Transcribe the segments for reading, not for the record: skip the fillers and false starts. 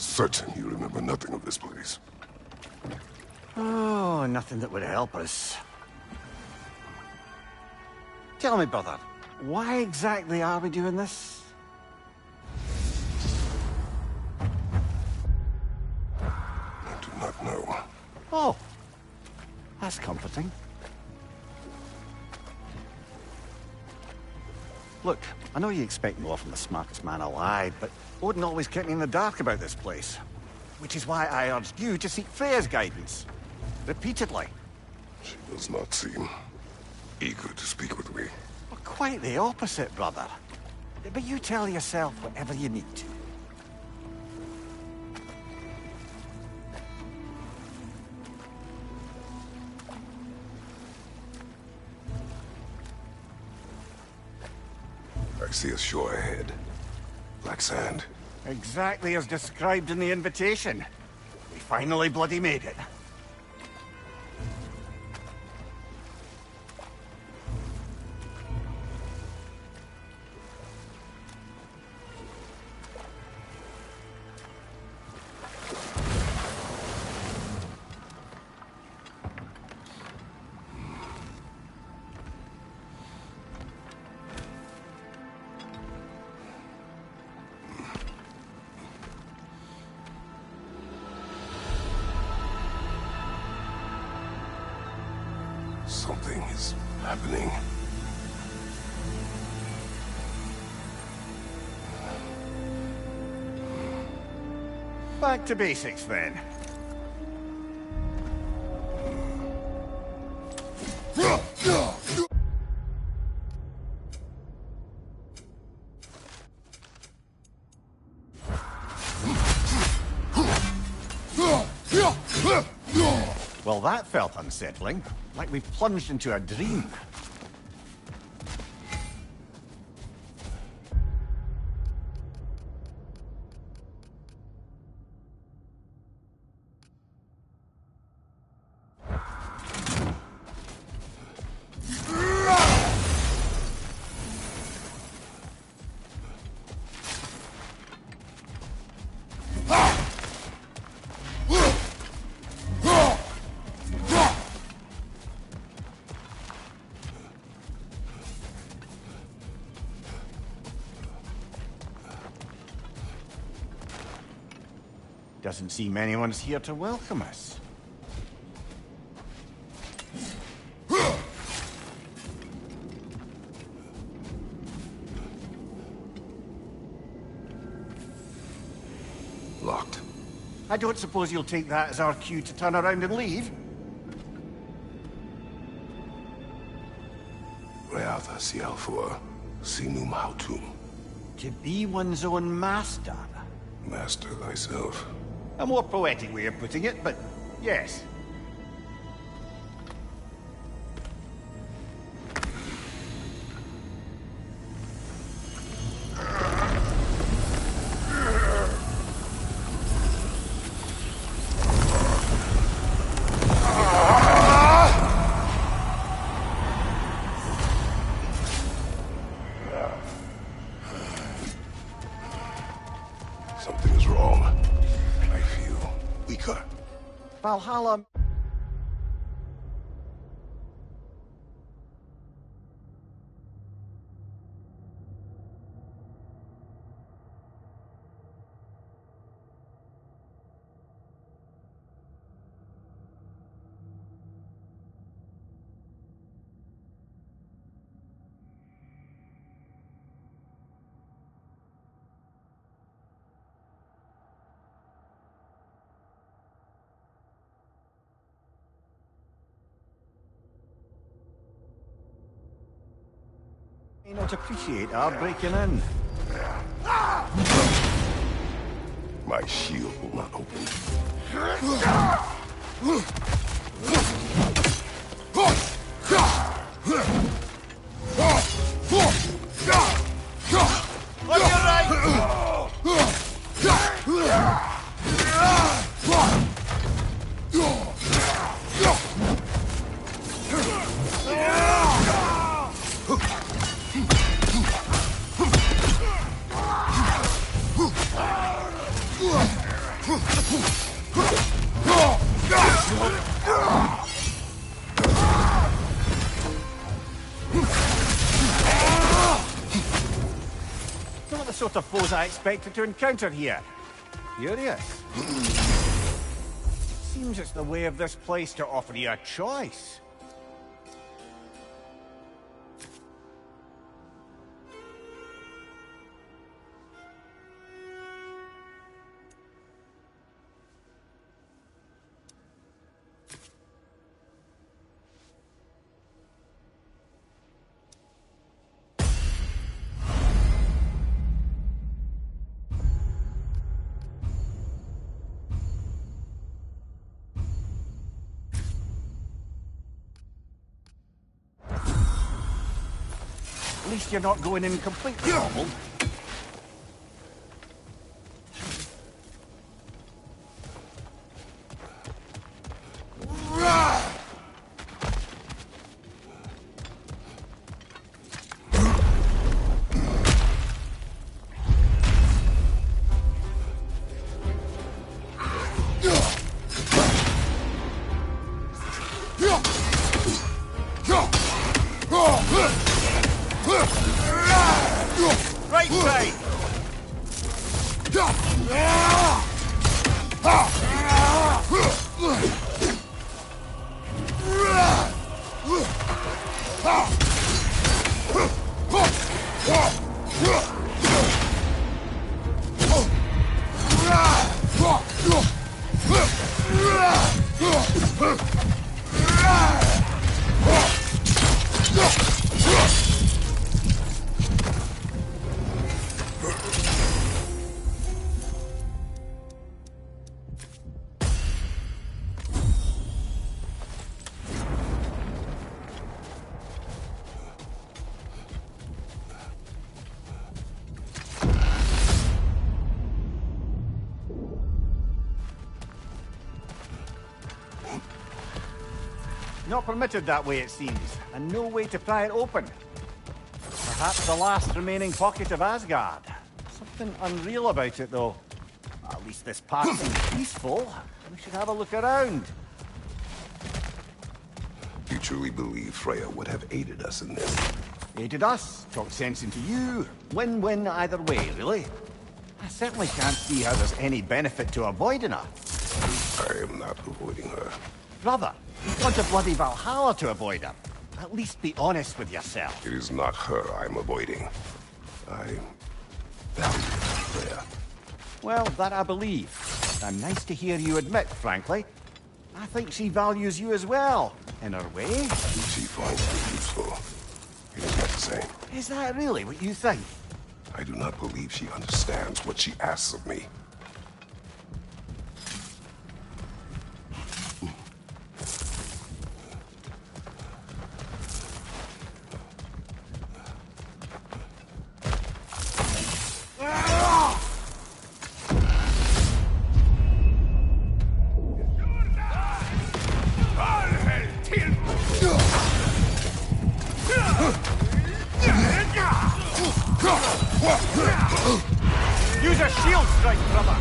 certain you remember nothing of this place. Oh, nothing that would help us. Tell me, brother, why exactly are we doing this? I do not know. Oh, that's comforting. Look, I know you expect more from the smartest man alive, but Odin always kept me in the dark about this place. Which is why I urged you to seek Freya's guidance. Repeatedly. She does not seem eager to speak with me. Well, quite the opposite, brother. But you tell yourself whatever you need to. I see a shore ahead. Black sand. Exactly as described in the invitation. We finally bloody made it. Something is happening. Back to basics, then. Well, that felt unsettling. Like we plunged into a dream. Doesn't seem anyone's here to welcome us. Locked. I don't suppose you'll take that as our cue to turn around and leave? Reatha Sialfur, Sinum Hautum. To be one's own master. Master thyself. A more poetic way of putting it, but yes. Something is wrong. I feel weaker. Valhalla... may not appreciate our breaking in. My shield will not open. On your right! sort of foes I expected to encounter here. Curious. Seems it's the way of this place to offer you a choice. At least you're not going in completely normal. Right side! Not permitted that way, it seems, and no way to pry it open. Perhaps the last remaining pocket of Asgard. Something unreal about it, though. At least this part seems peaceful. We should have a look around. You truly believe Freya would have aided us in this? Aided us, talked sense into you. Win-win either way, really. I certainly can't see how there's any benefit to avoiding her. I am not avoiding her. Brother, you've gone to bloody Valhalla to avoid her. At least be honest with yourself. It is not her I'm avoiding. I value Freya. Well, that I believe. And nice to hear you admit, frankly. I think she values you as well, in her way. She finds me useful. It is not the same. Is that really what you think? I do not believe she understands what she asks of me. Use a shield strike, brother!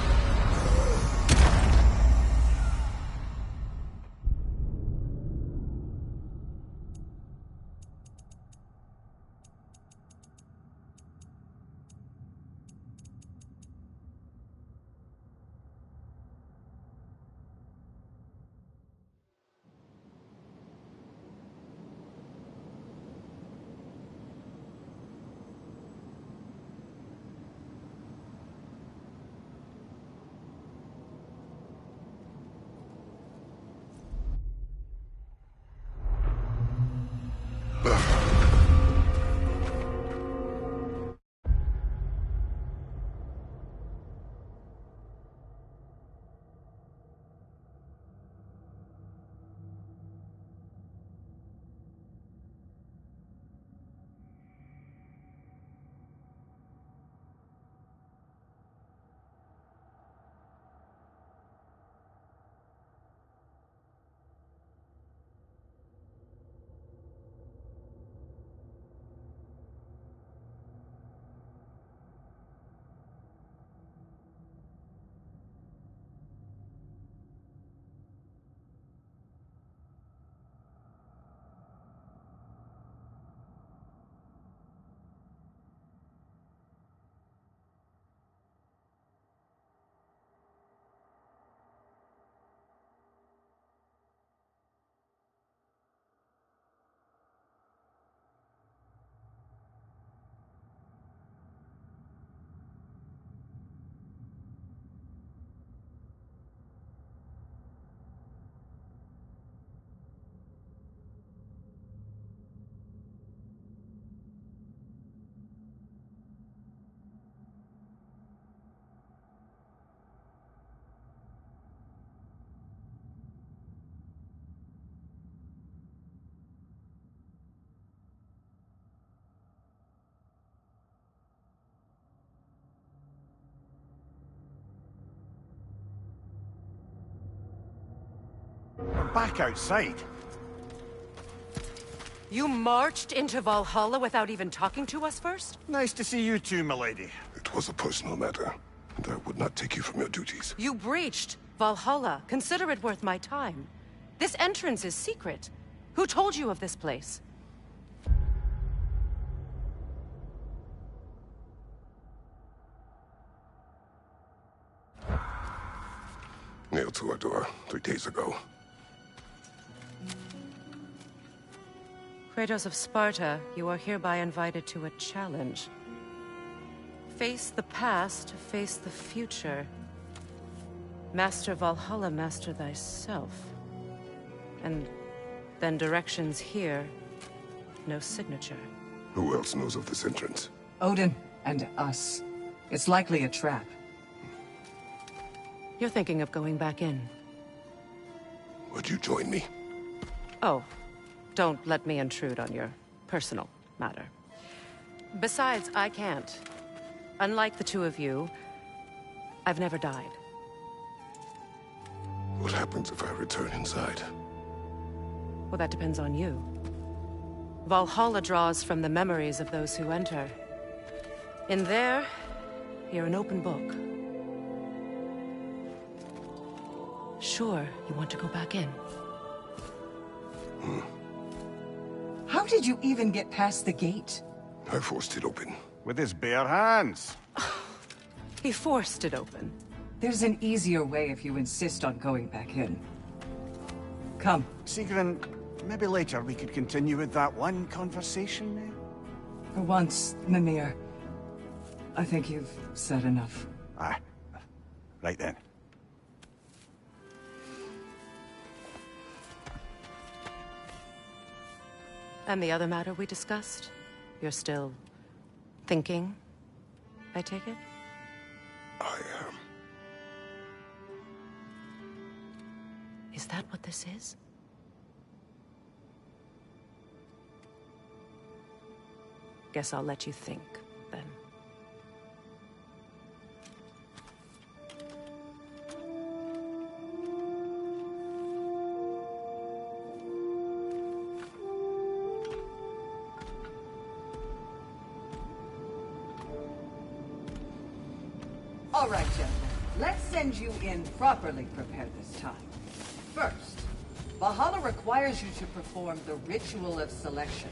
back outside. You marched into Valhalla without even talking to us first? Nice to see you too, milady. It was a personal matter, and I would not take you from your duties. You breached Valhalla. Consider it worth my time. This entrance is secret. Who told you of this place? Nailed to our door 3 days ago. Kratos of Sparta, you are hereby invited to a challenge. Face the past, face the future. Master Valhalla, master thyself. And then directions here, no signature. Who else knows of this entrance? Odin and us. It's likely a trap. You're thinking of going back in. Would you join me? Oh, don't let me intrude on your personal matter. Besides, I can't. Unlike the two of you, I've never died. What happens if I return inside? Well, that depends on you. Valhalla draws from the memories of those who enter. In there, you're an open book. Sure, you want to go back in. How did you even get past the gate? I forced it open. With his bare hands. He forced it open. There's an easier way if you insist on going back in. Come. Sigrun, maybe later we could continue with that one conversation, eh? For once, Mimir, I think you've said enough. Aye. Right then. And the other matter we discussed? You're still thinking, I take it? I am. Is that what this is? Guess I'll let you think, then. All right, gentlemen. Let's send you in properly prepared this time. First, Valhalla requires you to perform the ritual of selection.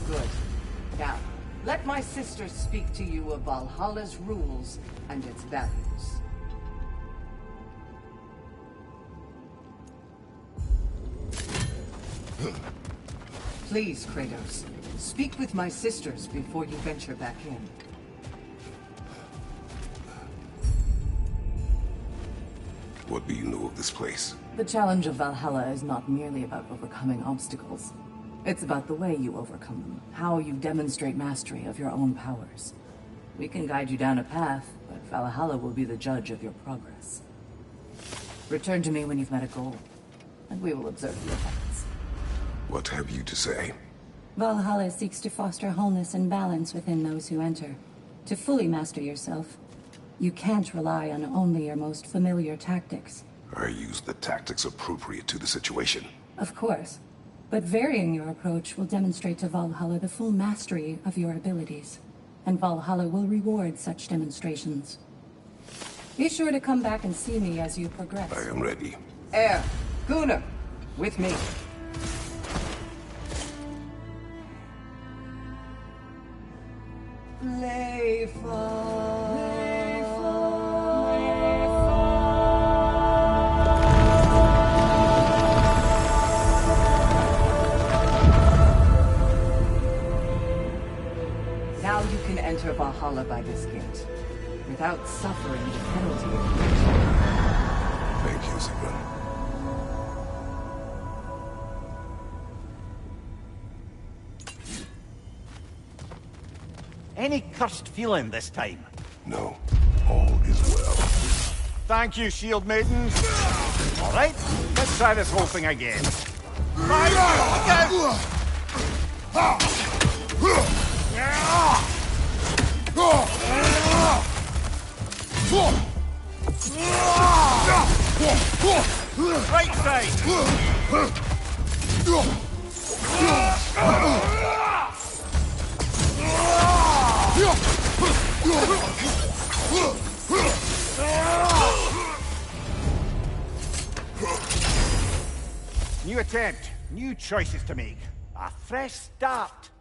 Good. Now, let my sister speak to you of Valhalla's rules and its values. Please, Kratos, speak with my sisters before you venture back in. What do you know of this place? The challenge of Valhalla is not merely about overcoming obstacles. It's about the way you overcome them, how you demonstrate mastery of your own powers. We can guide you down a path, but Valhalla will be the judge of your progress. Return to me when you've met a goal, and we will observe the effects. What have you to say? Valhalla seeks to foster wholeness and balance within those who enter. To fully master yourself, you can't rely on only your most familiar tactics. I use the tactics appropriate to the situation. Of course, but varying your approach will demonstrate to Valhalla the full mastery of your abilities, and Valhalla will reward such demonstrations. Be sure to come back and see me as you progress. I am ready. Air, Gunnar, with me. Now you can enter Valhalla by this gate, without suffering the penalty of punishment. Thank you, Sigrun. Any cursed feeling this time? No, all is well. Thank you, shield maidens. All right, let's try this whole thing again. Fire! Look out! Right side! New attempt, new choices to make. A fresh start.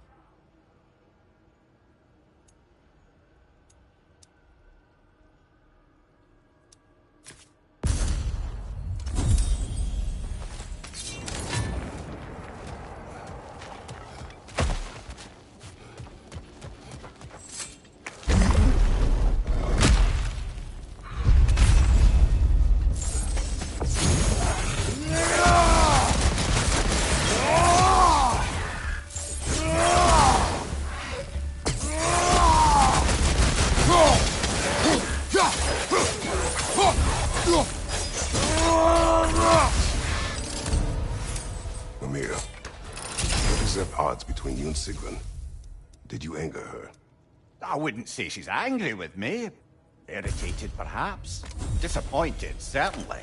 Mimir, what is the odds between you and Sigrun? Did you anger her? I wouldn't say she's angry with me. Irritated, perhaps. Disappointed, certainly.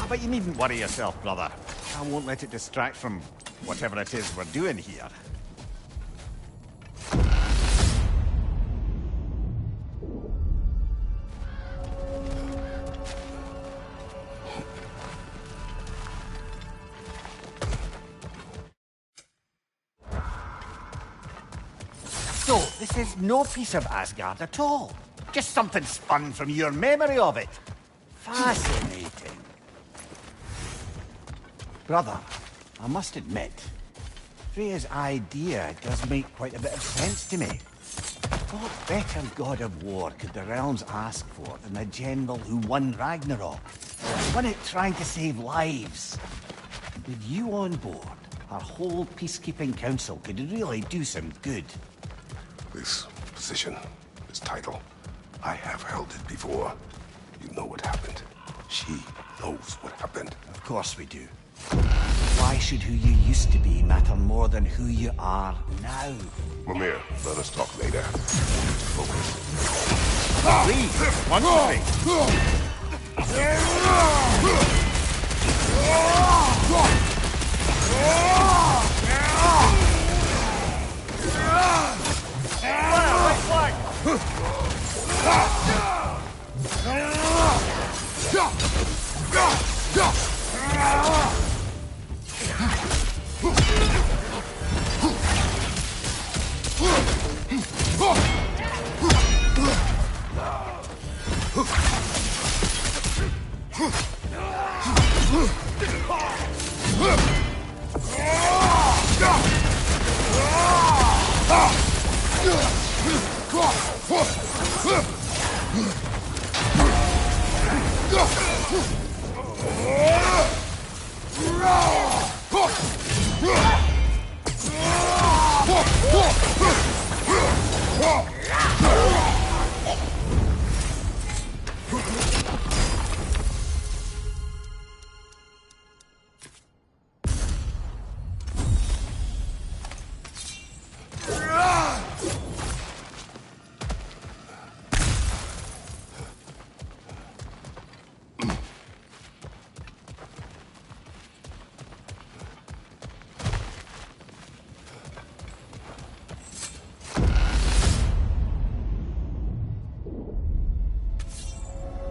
But you needn't worry yourself, brother. I won't let it distract from whatever it is we're doing here. So, this is no piece of Asgard at all. Just something spun from your memory of it. Fascinating. Brother, I must admit, Freya's idea does make quite a bit of sense to me. What better god of war could the realms ask for than the general who won Ragnarok? One out trying to save lives. With you on board, our whole peacekeeping council could really do some good. This position, this title, I have held it before. You know what happened. She knows what happened. Of course we do. Why should who you used to be matter more than who you are now? Mimir, let us talk later. Focus. Please, one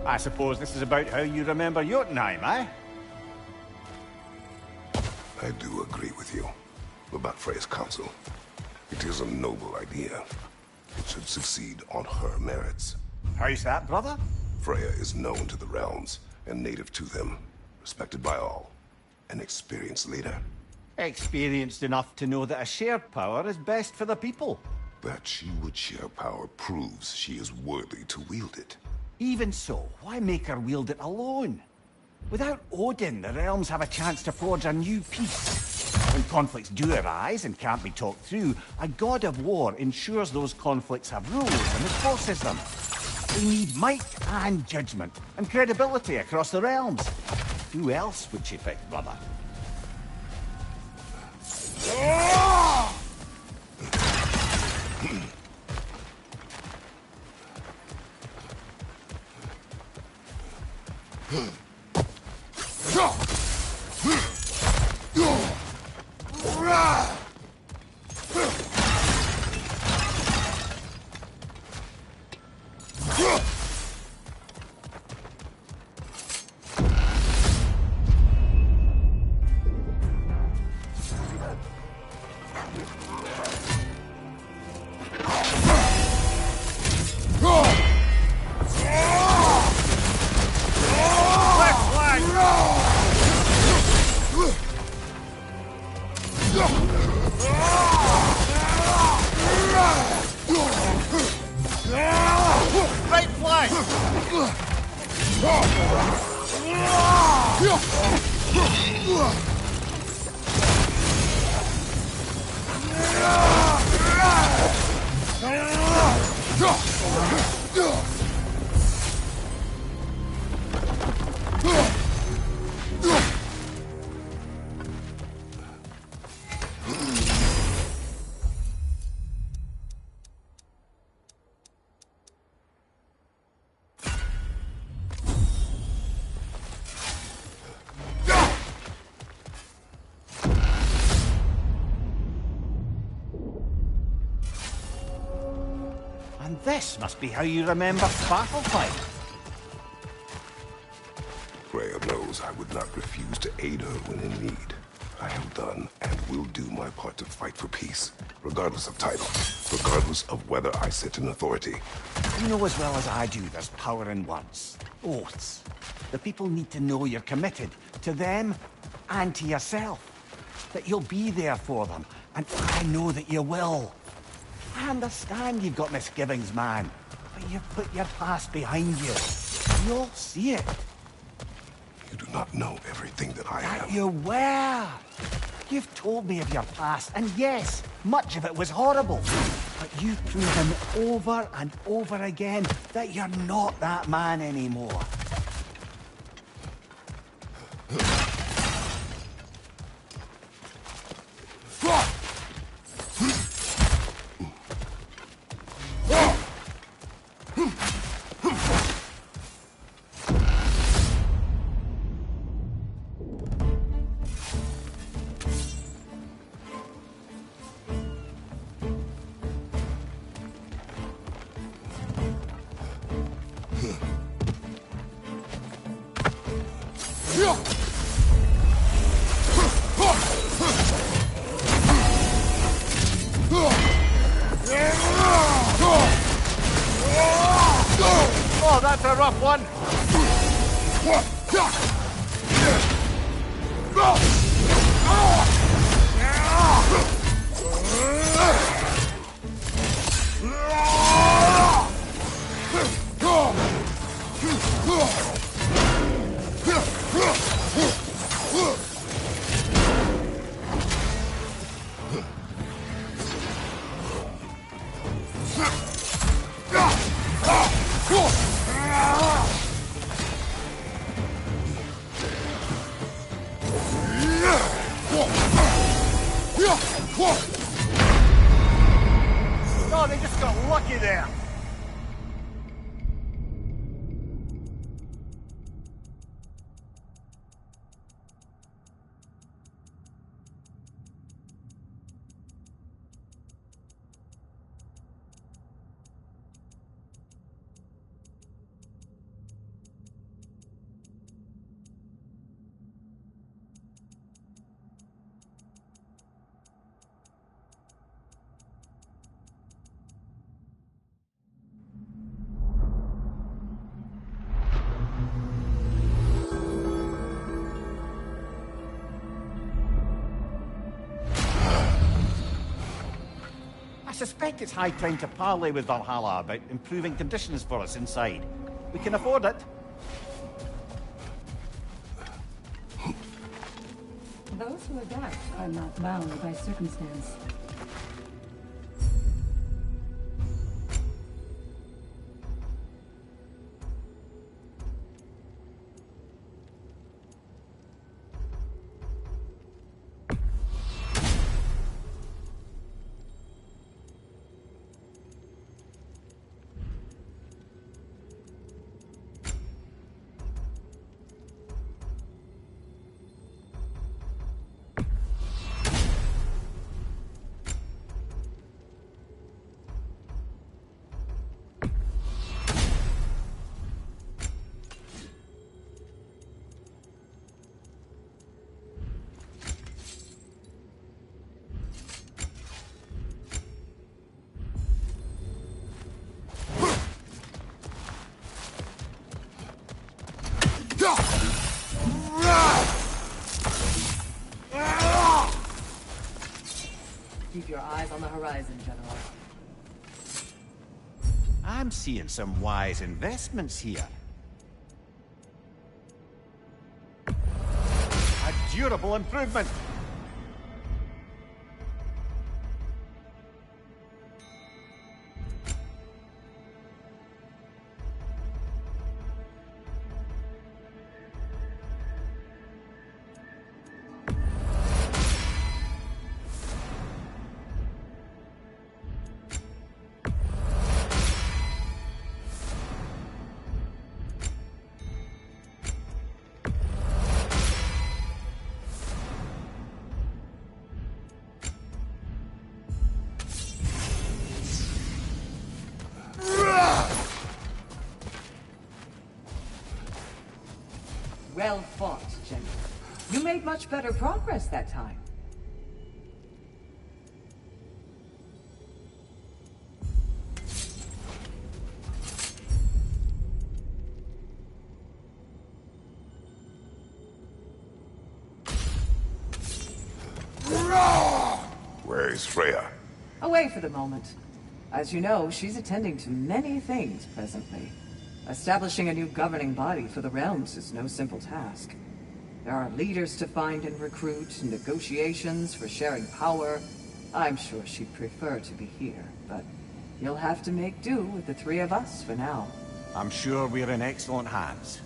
I suppose this is about how you remember Jotunheim, eh? I do agree with you about Freya's council. It is a noble idea. It should succeed on her merits. How's that, brother? Freya is known to the realms and native to them, respected by all, an experienced leader. Experienced enough to know that a shared power is best for the people. That she would share power proves she is worthy to wield it. Even so, why make her wield it alone? Without Odin, the realms have a chance to forge a new peace. When conflicts do arise and can't be talked through, a god of war ensures those conflicts have rules and enforces them. They need might and judgment and credibility across the realms. Who else would she pick, brother? Right flank! And this must be how you remember Battlefight. Freya knows I would not refuse to aid her when in need. I have done and will do my part to fight for peace, regardless of title, regardless of whether I sit in authority. You know as well as I do there's power in words. Oaths. The people need to know you're committed, to them and to yourself. That you'll be there for them, and I know that you will. I understand you've got misgivings, man, but you've put your past behind you. You'll see it. You do not know everything that I That have. you were. You've told me of your past, and yes, much of it was horrible. But you've proven over and over again that you're not that man anymore. Oh, that's a rough one. Oh, they just got lucky there. I suspect it's high time to parley with Valhalla about improving conditions for us inside. We can afford it. Those who adapt are not bound by circumstance. Keep your eyes on the horizon, General. I'm seeing some wise investments here. A durable improvement. Well fought, General. You made much better progress that time. Where is Freya? Away for the moment. As you know, she's attending to many things presently. Establishing a new governing body for the realms is no simple task. There are leaders to find and recruit, negotiations for sharing power. I'm sure she'd prefer to be here, but you'll have to make do with the three of us for now. I'm sure we're in excellent hands.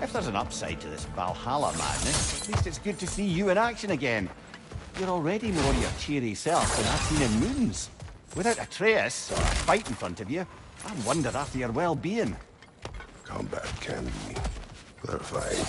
If there's an upside to this Valhalla madness, at least it's good to see you in action again. You're already more your cheery self than I've seen in moons. Without Atreus, or a fight in front of you, I wonder after your well-being. Combat can be clarifying.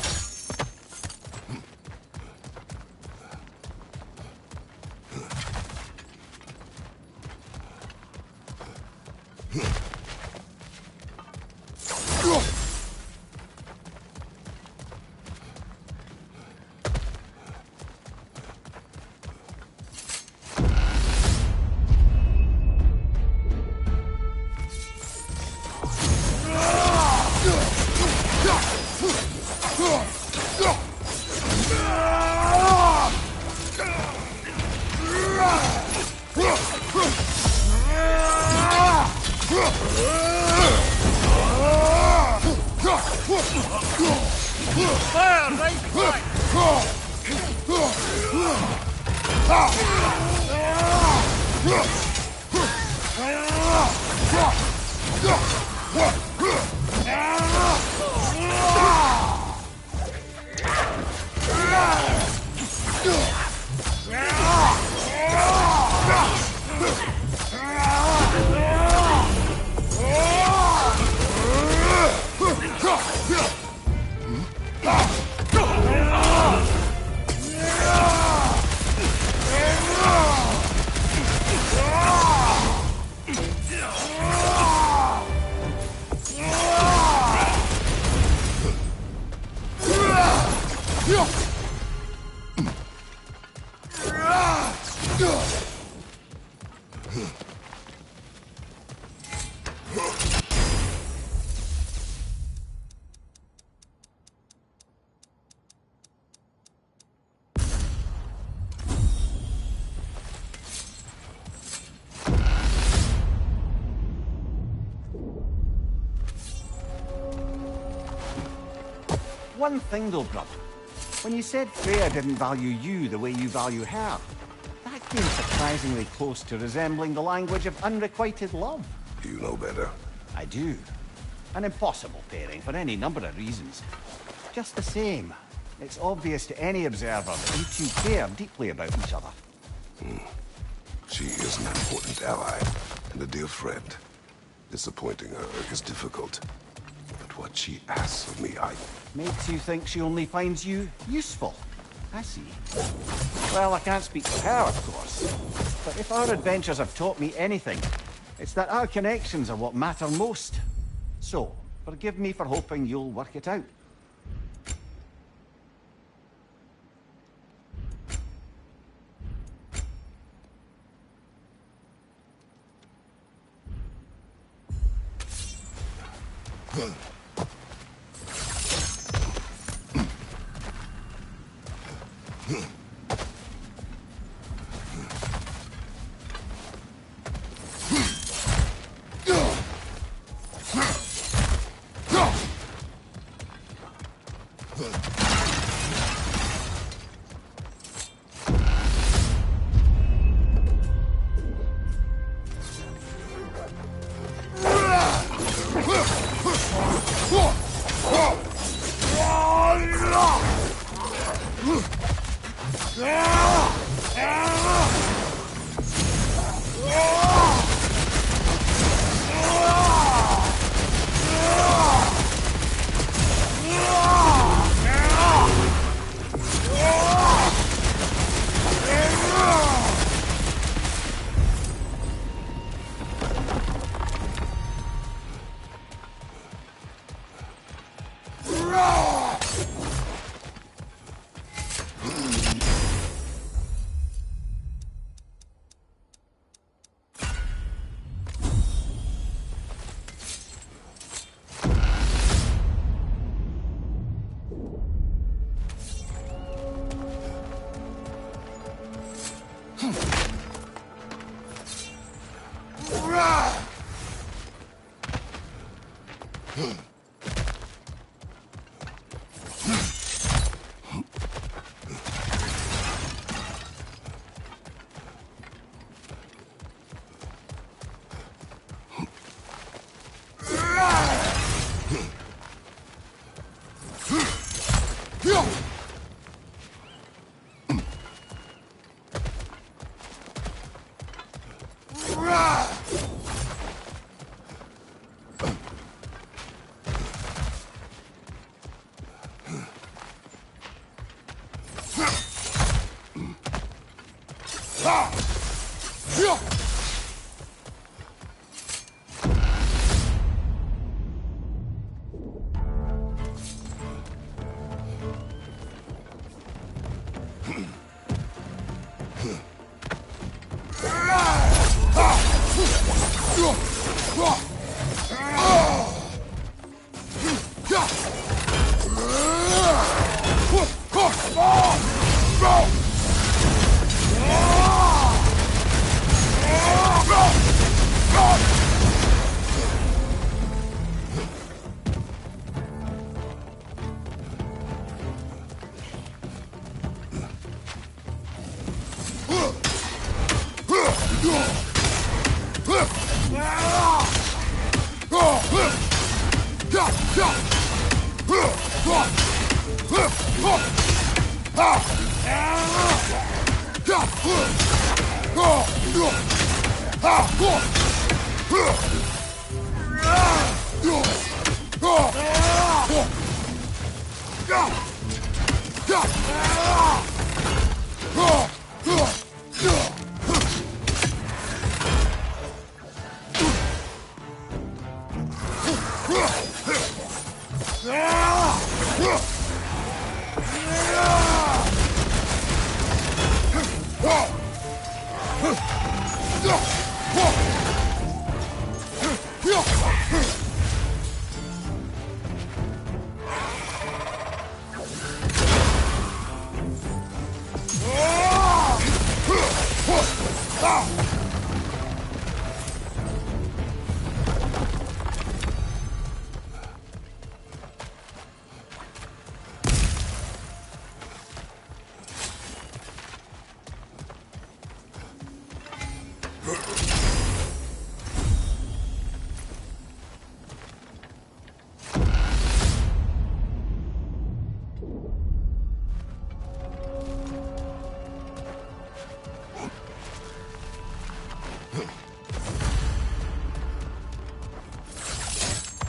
One thing though, brother. When you said Freya didn't value you the way you value her, that came surprisingly close to resembling the language of unrequited love. You know better. I do. An impossible pairing for any number of reasons. Just the same, it's obvious to any observer that you two care deeply about each other. She is an important ally and a dear friend. Disappointing her is difficult. But what she asks of me, Makes you think she only finds you useful. I see. Well, I can't speak for her, of course. But if our adventures have taught me anything, it's that our connections are what matter most. So, forgive me for hoping you'll work it out.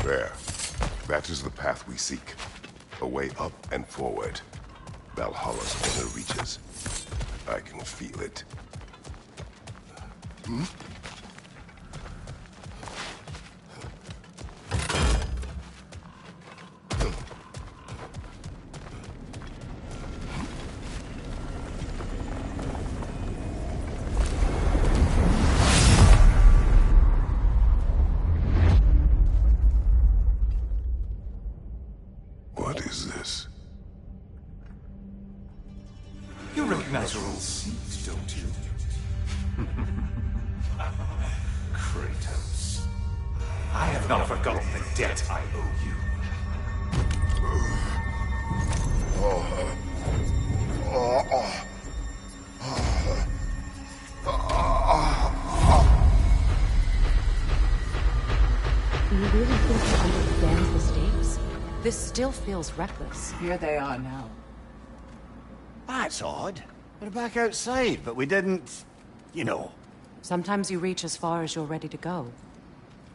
There. That is the path we seek. A way up and forward. Valhalla's inner reaches. I can feel it. What is this? You recognize your old seat, don't you? Kratos. I have not forgotten the debt I owe you. Do you really think he understands the stakes? This still feels reckless. Here they are now. That's odd. We're back outside, but we didn't... you know. Sometimes you reach as far as you're ready to go.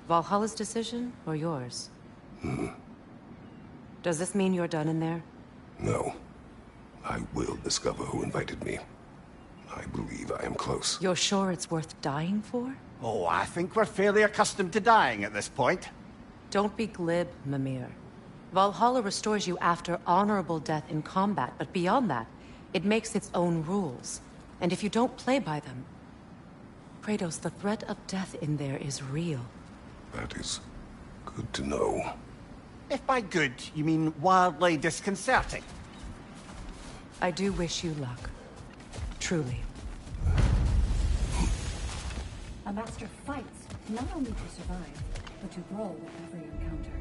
Valhalla's decision, or yours? Does this mean you're done in there? No. I will discover who invited me. I believe I am close. You're sure it's worth dying for? Oh, I think we're fairly accustomed to dying at this point. Don't be glib, Mimir. Valhalla restores you after honorable death in combat, but beyond that, it makes its own rules. And if you don't play by them... Kratos, the threat of death in there is real. That is good to know. If by good, you mean wildly disconcerting. I do wish you luck. Truly. A master fights not only to survive, but to grow with every encounter.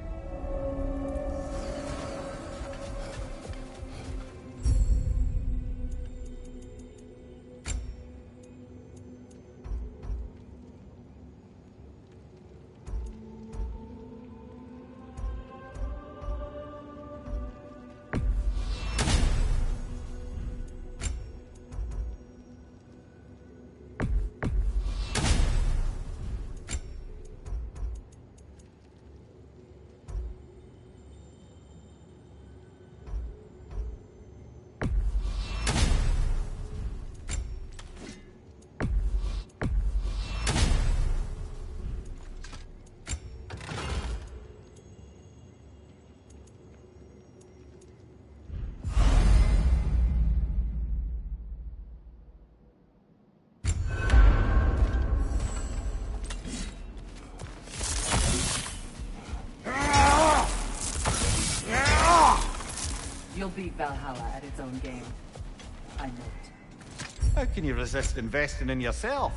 You'll beat Valhalla at its own game. I know it. How can you resist investing in yourself?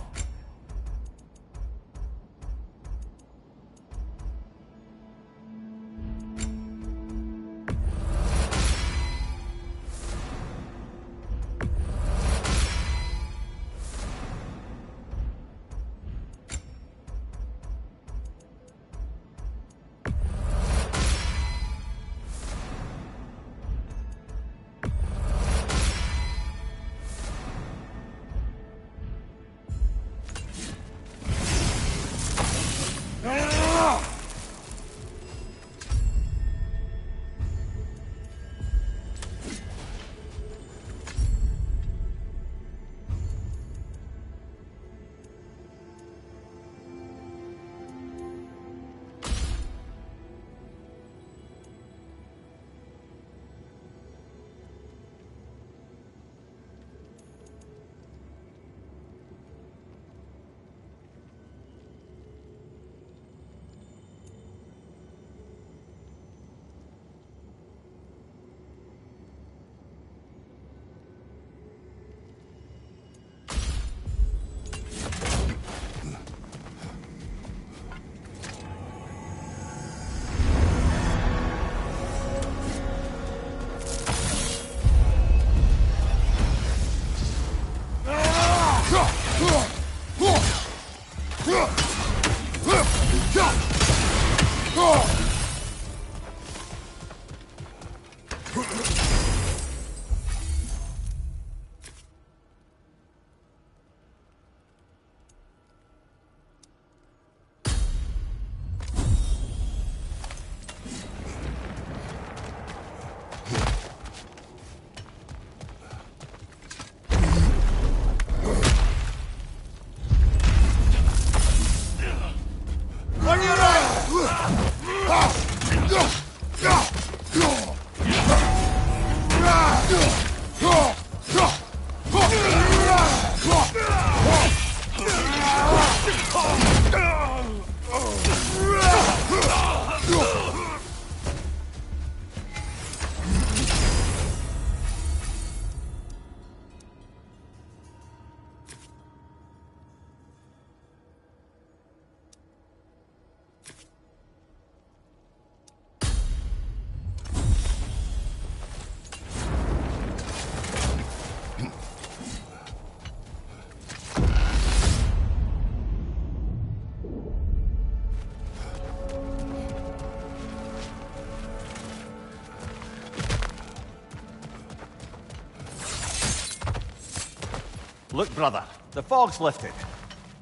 Look, brother, the fog's lifted.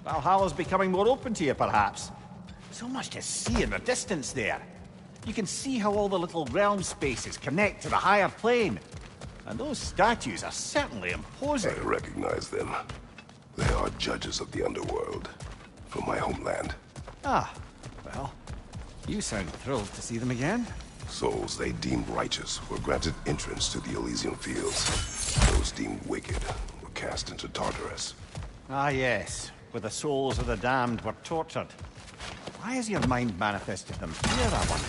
Valhalla's becoming more open to you, perhaps. So much to see in the distance there. You can see how all the little realm spaces connect to the higher plane. And those statues are certainly imposing. I recognize them. They are judges of the underworld, from my homeland. Ah, well, you sound thrilled to see them again. Souls they deemed righteous were granted entrance to the Elysian fields. Those deemed wicked were cast into Tartarus. Ah, yes, where the souls of the damned were tortured. Why has your mind manifested them here, I wonder?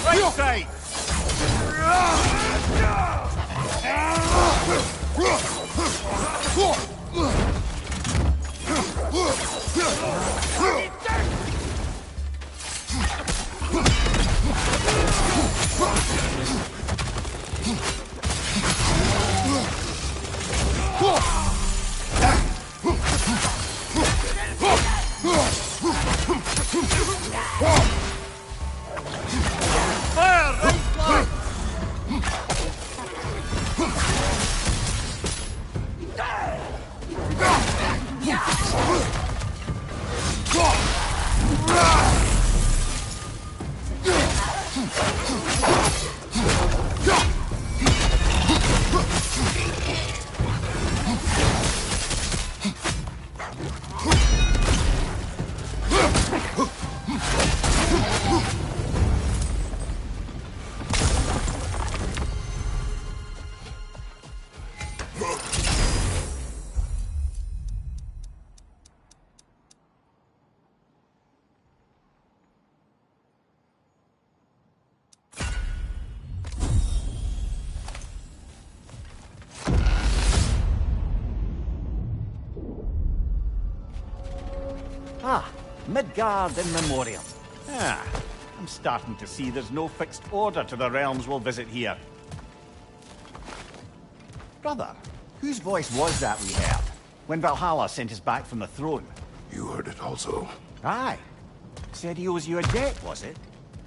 Right side! Fire! Right flank! Ah, Midgard in memoriam. Ah, I'm starting to see there's no fixed order to the realms we'll visit here. Brother, whose voice was that we heard when Valhalla sent us back from the throne? You heard it also. Aye. Said he owes you a debt, was it?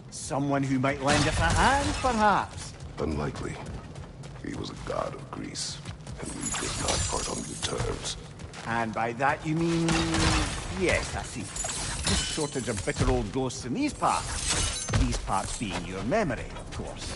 Someone who might lend us a hand, perhaps? Unlikely. He was a god of Greece, and we did not part on good terms. And by that you mean... Yes, I see. No shortage of bitter old ghosts in these parts. These parts being your memory, of course.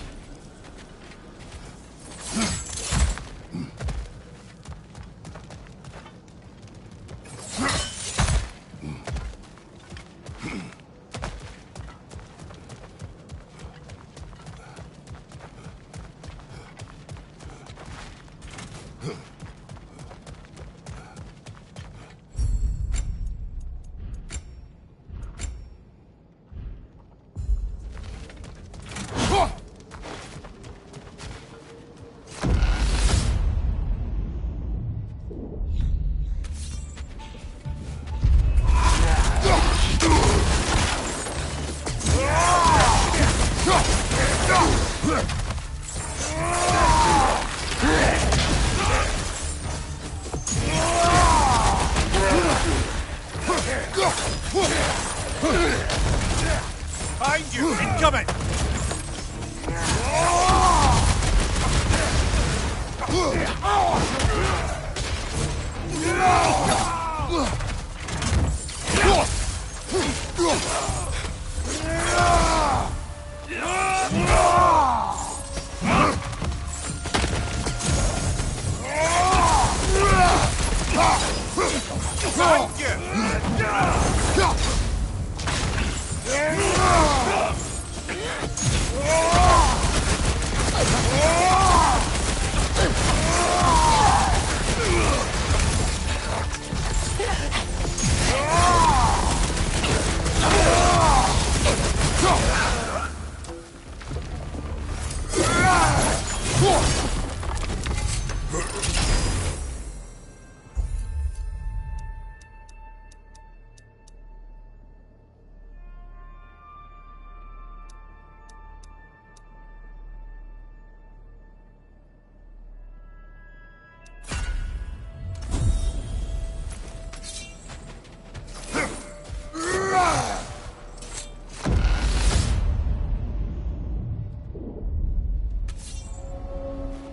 Behind you! Incoming! Behind you!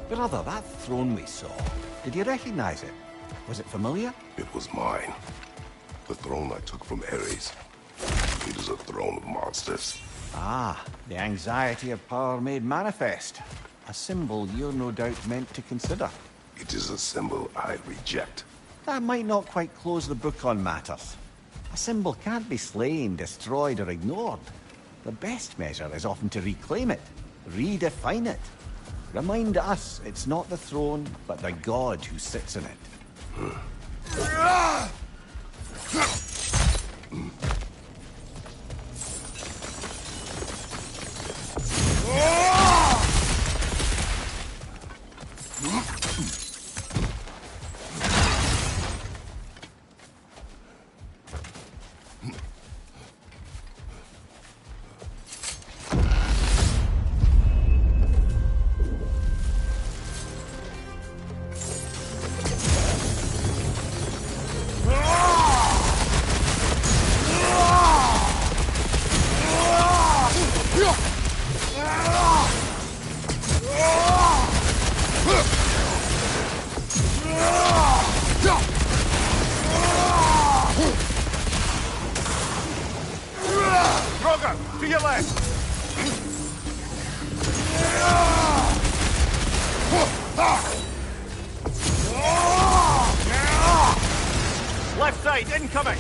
Brother, that throne we saw, did you recognize it? Was it familiar? It was mine. The throne I took from Ares. It is a throne of monsters. Ah, the anxiety of power made manifest. A symbol you're no doubt meant to consider. It is a symbol I reject. That might not quite close the book on matters. A symbol can't be slain, destroyed, or ignored. The best measure is often to reclaim it, redefine it. Remind us it's not the throne, but the god who sits in it. To your left! Left side, incoming!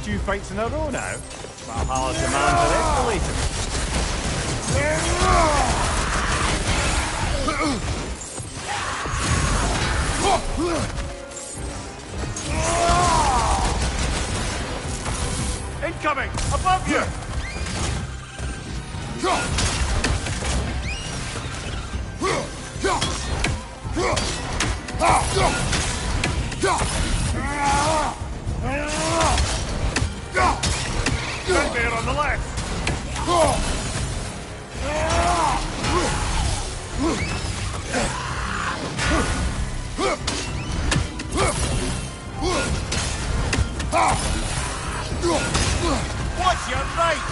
Two fights in a row now. Valhalla's demands are escalating. Incoming! Above you! Nightmare on the left! Watch your right!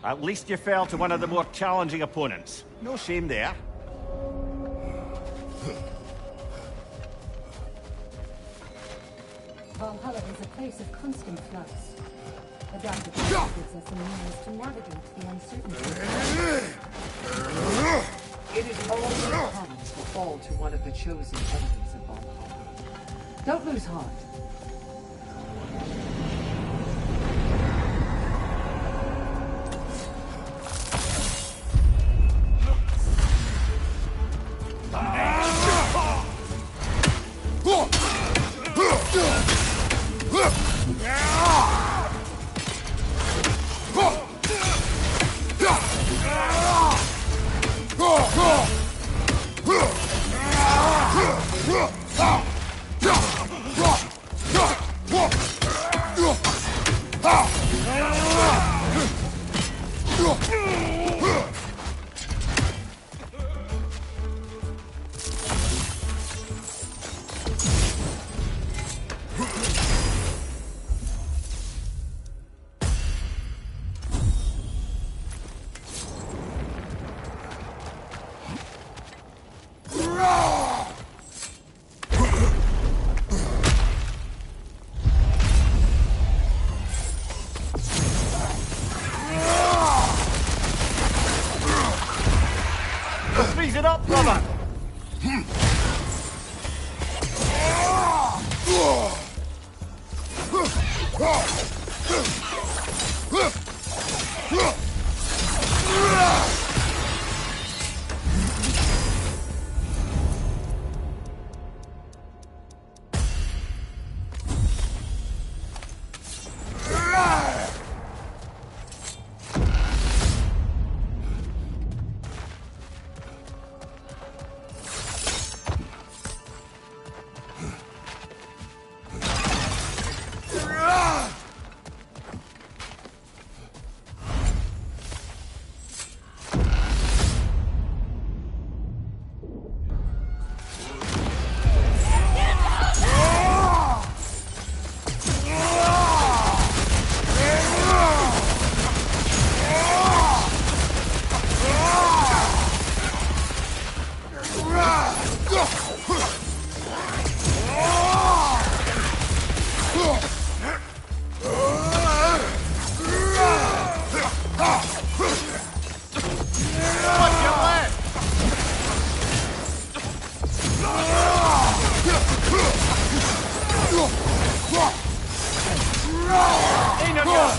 At least you fell to one of the more challenging opponents. No shame there. Valhalla is a place of constant flux. The dark gives us a means to navigate the uncertainty. It is always common to fall to one of the chosen enemies of Valhalla. Don't lose heart. Freeze it up, brother!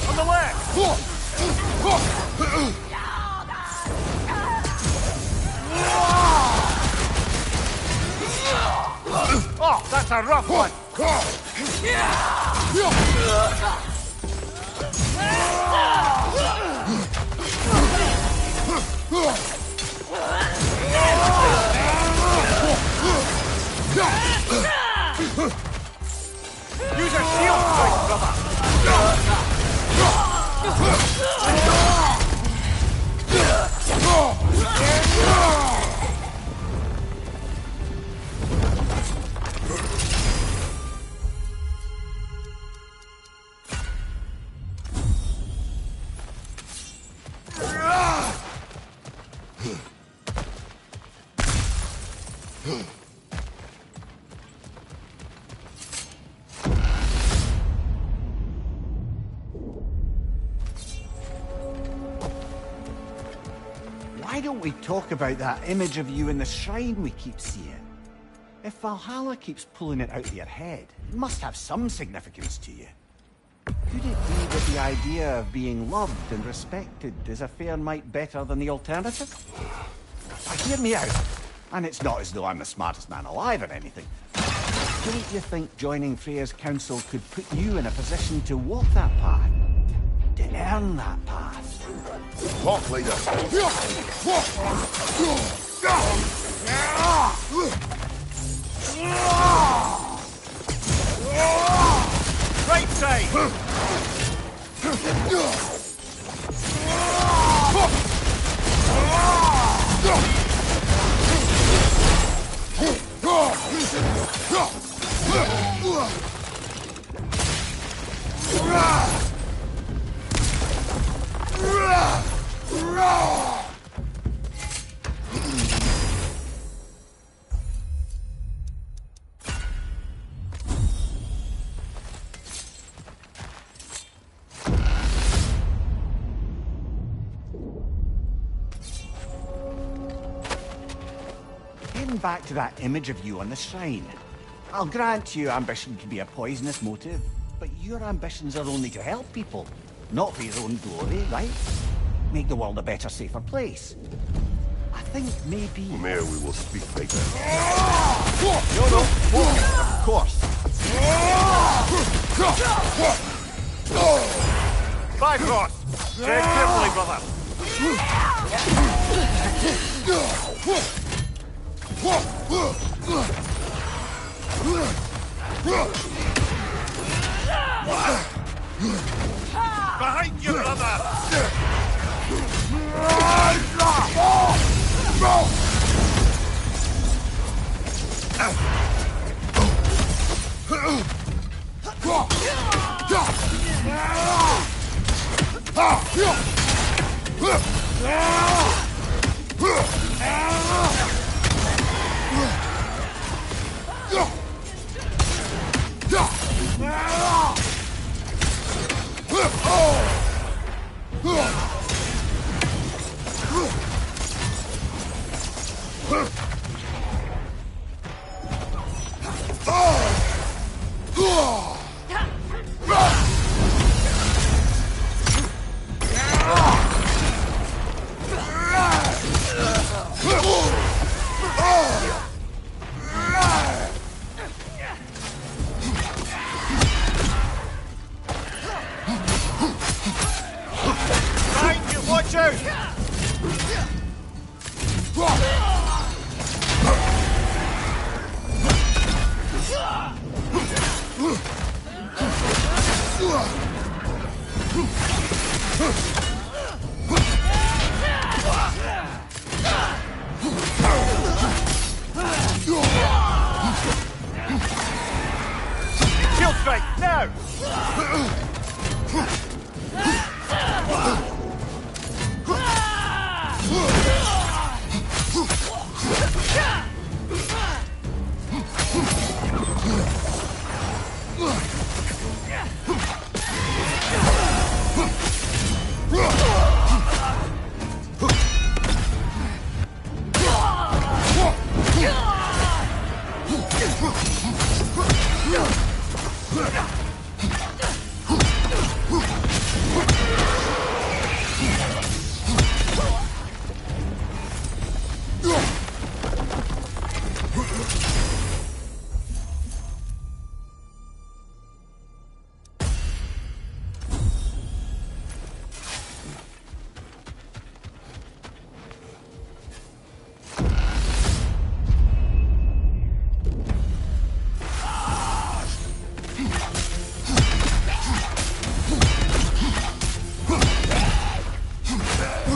On the left! Oh, that's a rough one! Use your shield strike, brother! Why don't we talk about that image of you in the shrine we keep seeing? If Valhalla keeps pulling it out of your head, it must have some significance to you. Could it be that the idea of being loved and respected is a fair mite better than the alternative? Now, hear me out. And it's not as though I'm the smartest man alive or anything. Don't you think joining Freya's council could put you in a position to walk that path? To earn that path? Talk, leader. Right side! back to that image of you on the shrine. I'll grant you ambition can be a poisonous motive, but your ambitions are only to help people, not for your own glory, right? Make the world a better, safer place. I think maybe... Mayor, we will speak later. No, of course. Bifrost! Tread carefully, brother. Behind you, brother! Watch out! Shield strike, now!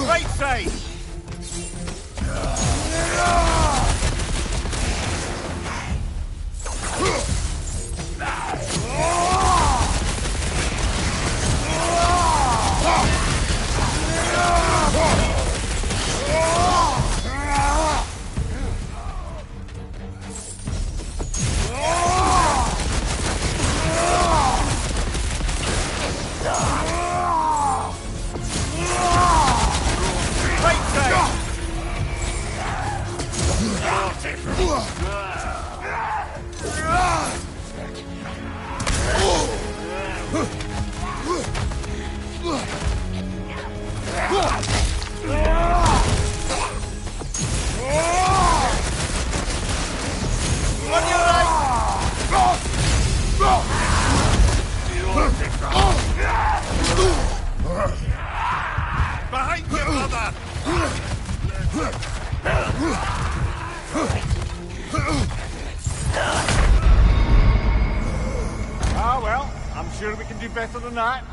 Right side! Behind you, brother! Ah, well, I'm sure we can do better than that.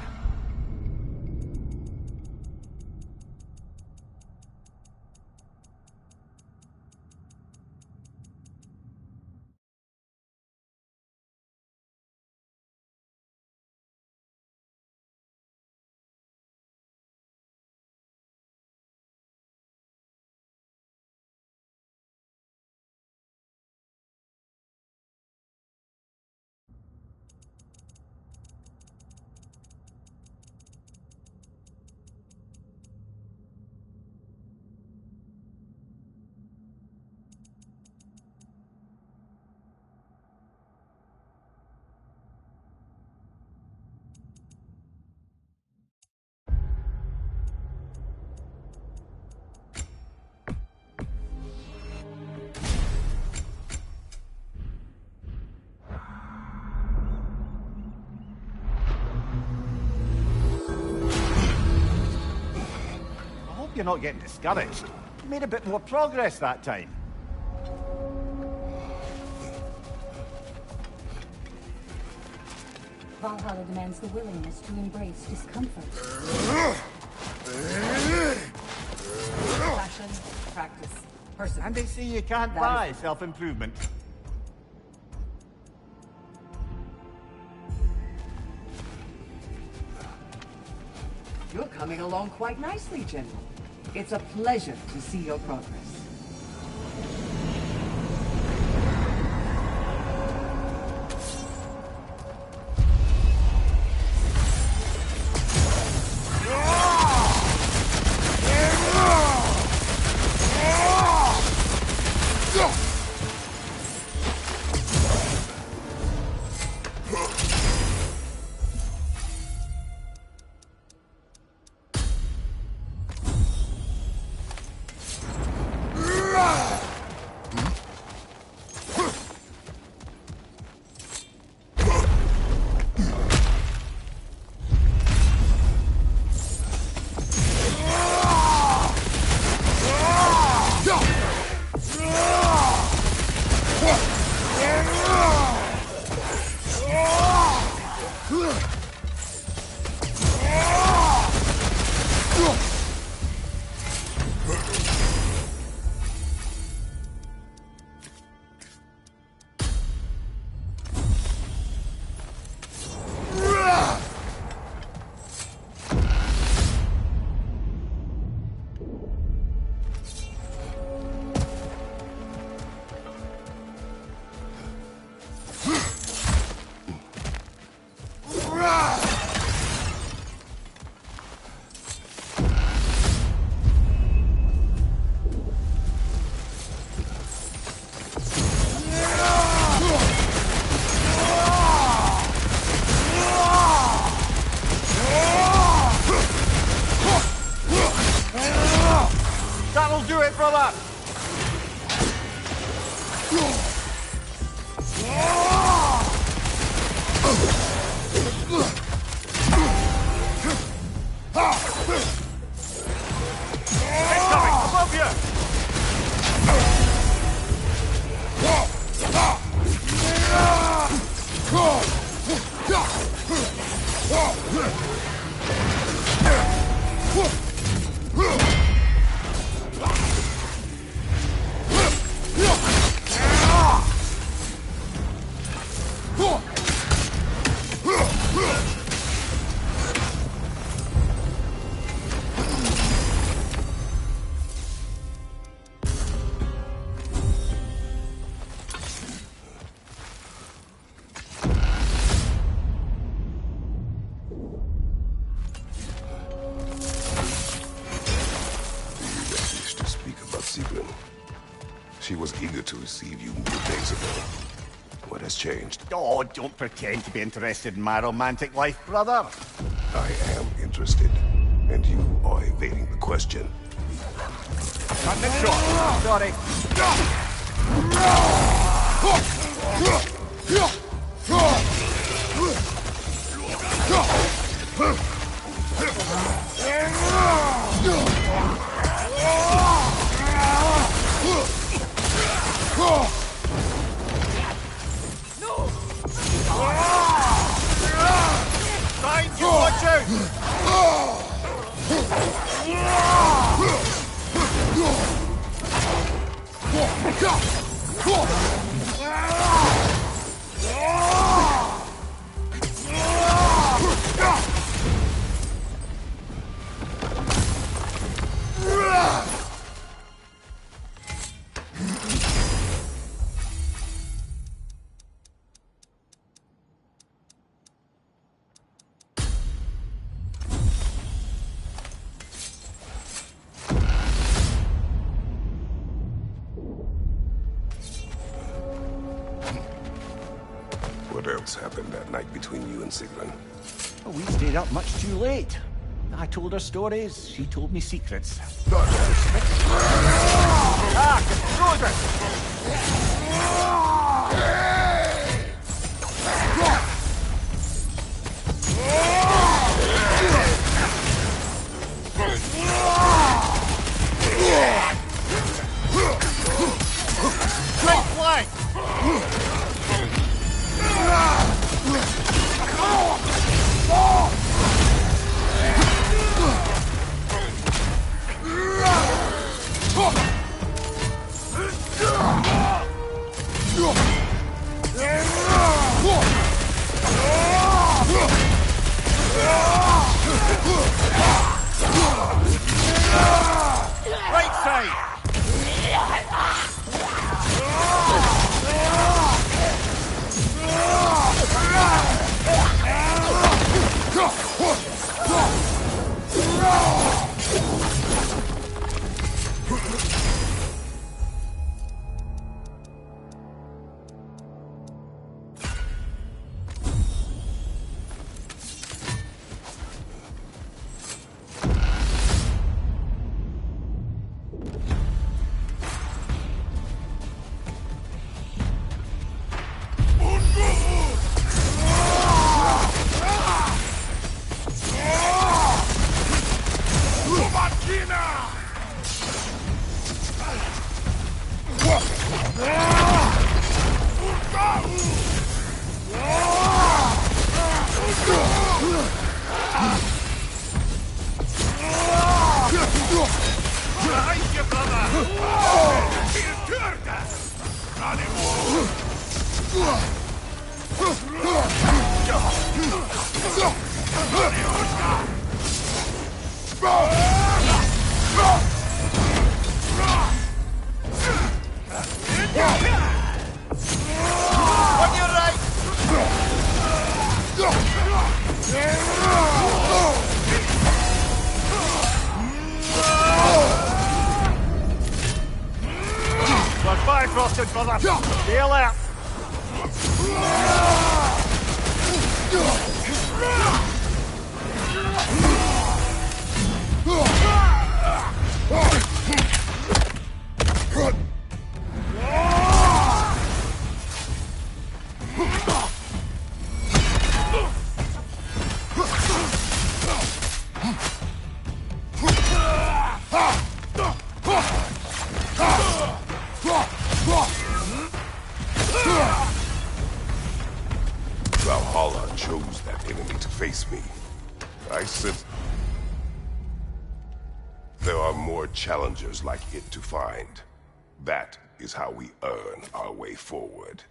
hope you're not getting discouraged. You made a bit more progress that time. Valhalla demands the willingness to embrace discomfort. Passion, practice, person. And they say you can't buy self-improvement. You're coming along quite nicely, General. It's a pleasure to see your progress. That'll do it, brother! Incoming! Above you! She was eager to receive you mere days ago. What has changed? Oh, don't pretend to be interested in my romantic life, brother. I am interested, and you are evading the question. Cutting it short. Sorry. Find you, watch out! What else happened that night between you and Sigrun? Oh, we stayed up much too late. I told her stories, she told me secrets. time! Goodbye, Frosted Brother! Be alert! Valhalla chose that enemy to face me. I sense there are more challengers like it to find. That is how we earn our way forward.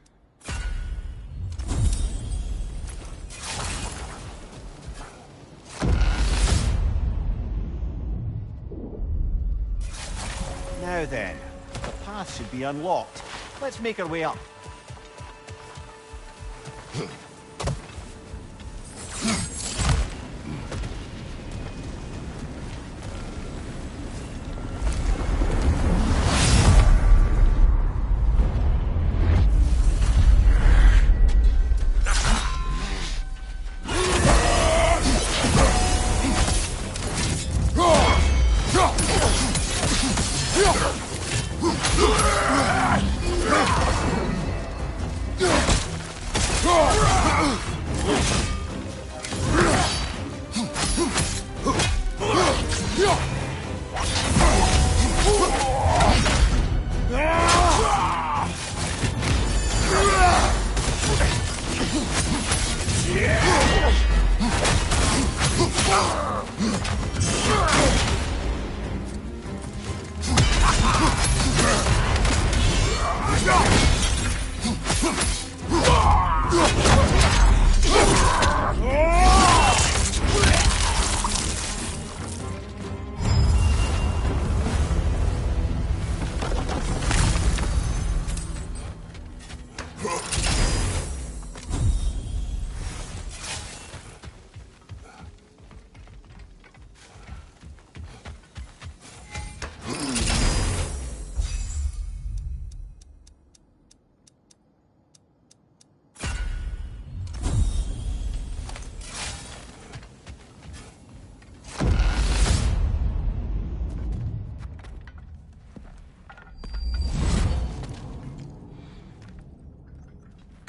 Now then, the path should be unlocked. Let's make our way up.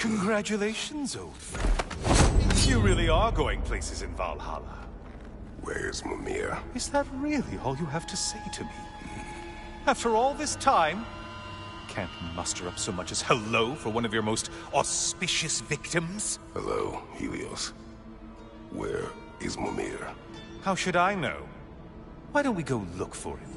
Congratulations, old friend. You really are going places in Valhalla. Where's Mimir? Is that really all you have to say to me? After all this time, can't muster up so much as hello for one of your most auspicious victims? Hello, Helios. Where is Mimir? How should I know? Why don't we go look for him?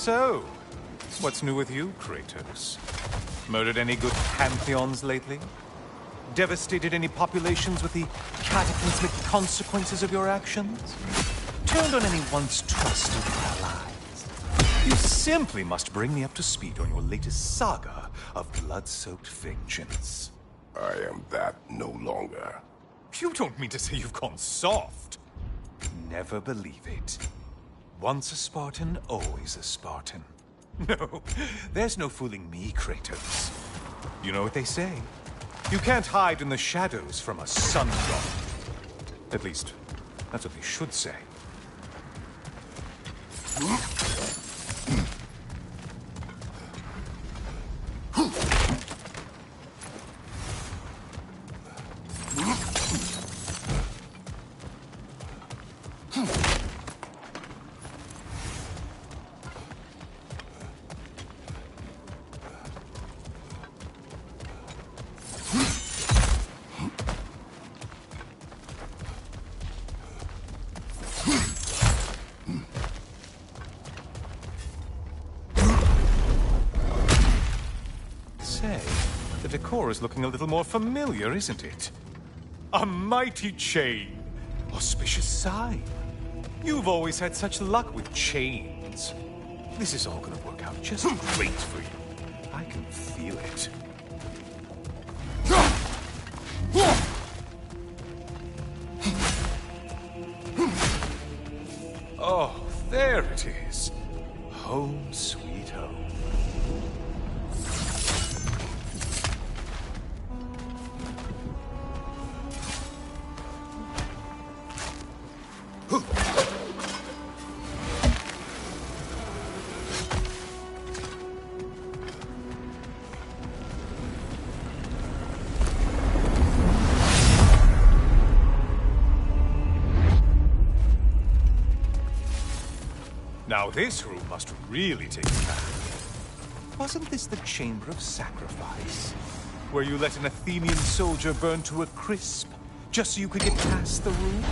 So, what's new with you, Kratos? Murdered any good pantheons lately? Devastated any populations with the cataclysmic consequences of your actions? Turned on any once trusted allies? You simply must bring me up to speed on your latest saga of blood-soaked vengeance. I am that no longer. You don't mean to say you've gone soft? Never believe it. Once a Spartan, always a Spartan. No, there's no fooling me, Kratos. You know what they say? You can't hide in the shadows from a sun god. At least, that's what they should say. The decor is looking a little more familiar, isn't it? A mighty chain. Auspicious sign. You've always had such luck with chains. This is all gonna work out just great for you. I can feel it. Oh, there it is. Home sweet home. Now this room must really take a bath. Wasn't this the Chamber of Sacrifice? Where you let an Athenian soldier burn to a crisp, just so you could get past the room?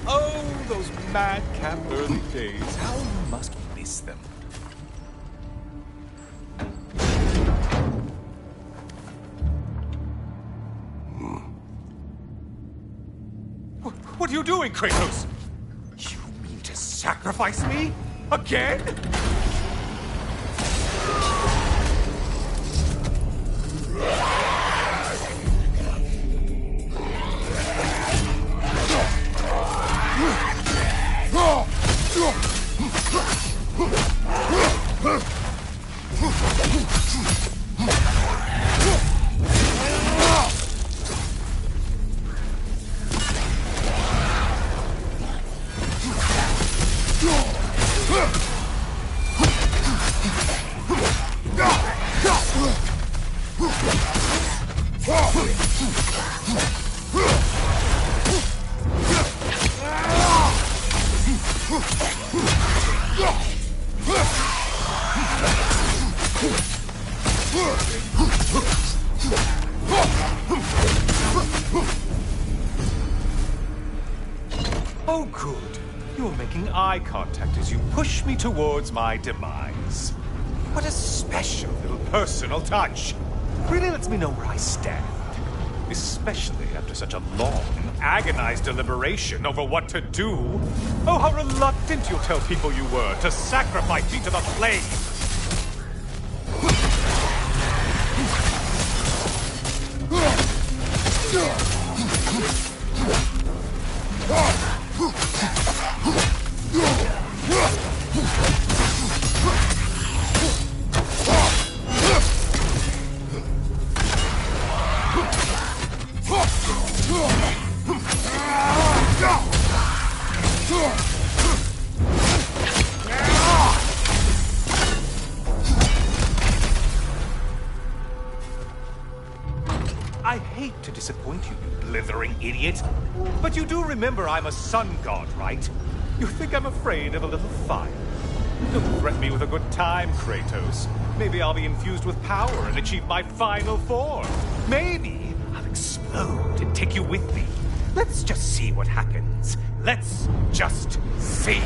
Oh, those madcap early days. How you must miss them. What are you doing, Kratos? You mean to sacrifice me? Again? Oh, good. You're making eye contact as you push me towards my demise. What a special little personal touch. Really lets me know where I stand. Especially after such a long, agonized deliberation over what to do. Oh, how reluctant you'll tell people you were to sacrifice me to the flames. I hate to disappoint you, you blithering idiot. But you do remember I'm a sun god, right? You think I'm afraid of a little fire? Don't threaten me with a good time, Kratos. Maybe I'll be infused with power and achieve my final form. Maybe I'll explode and take you with me. Let's just see what happens. Let's just see.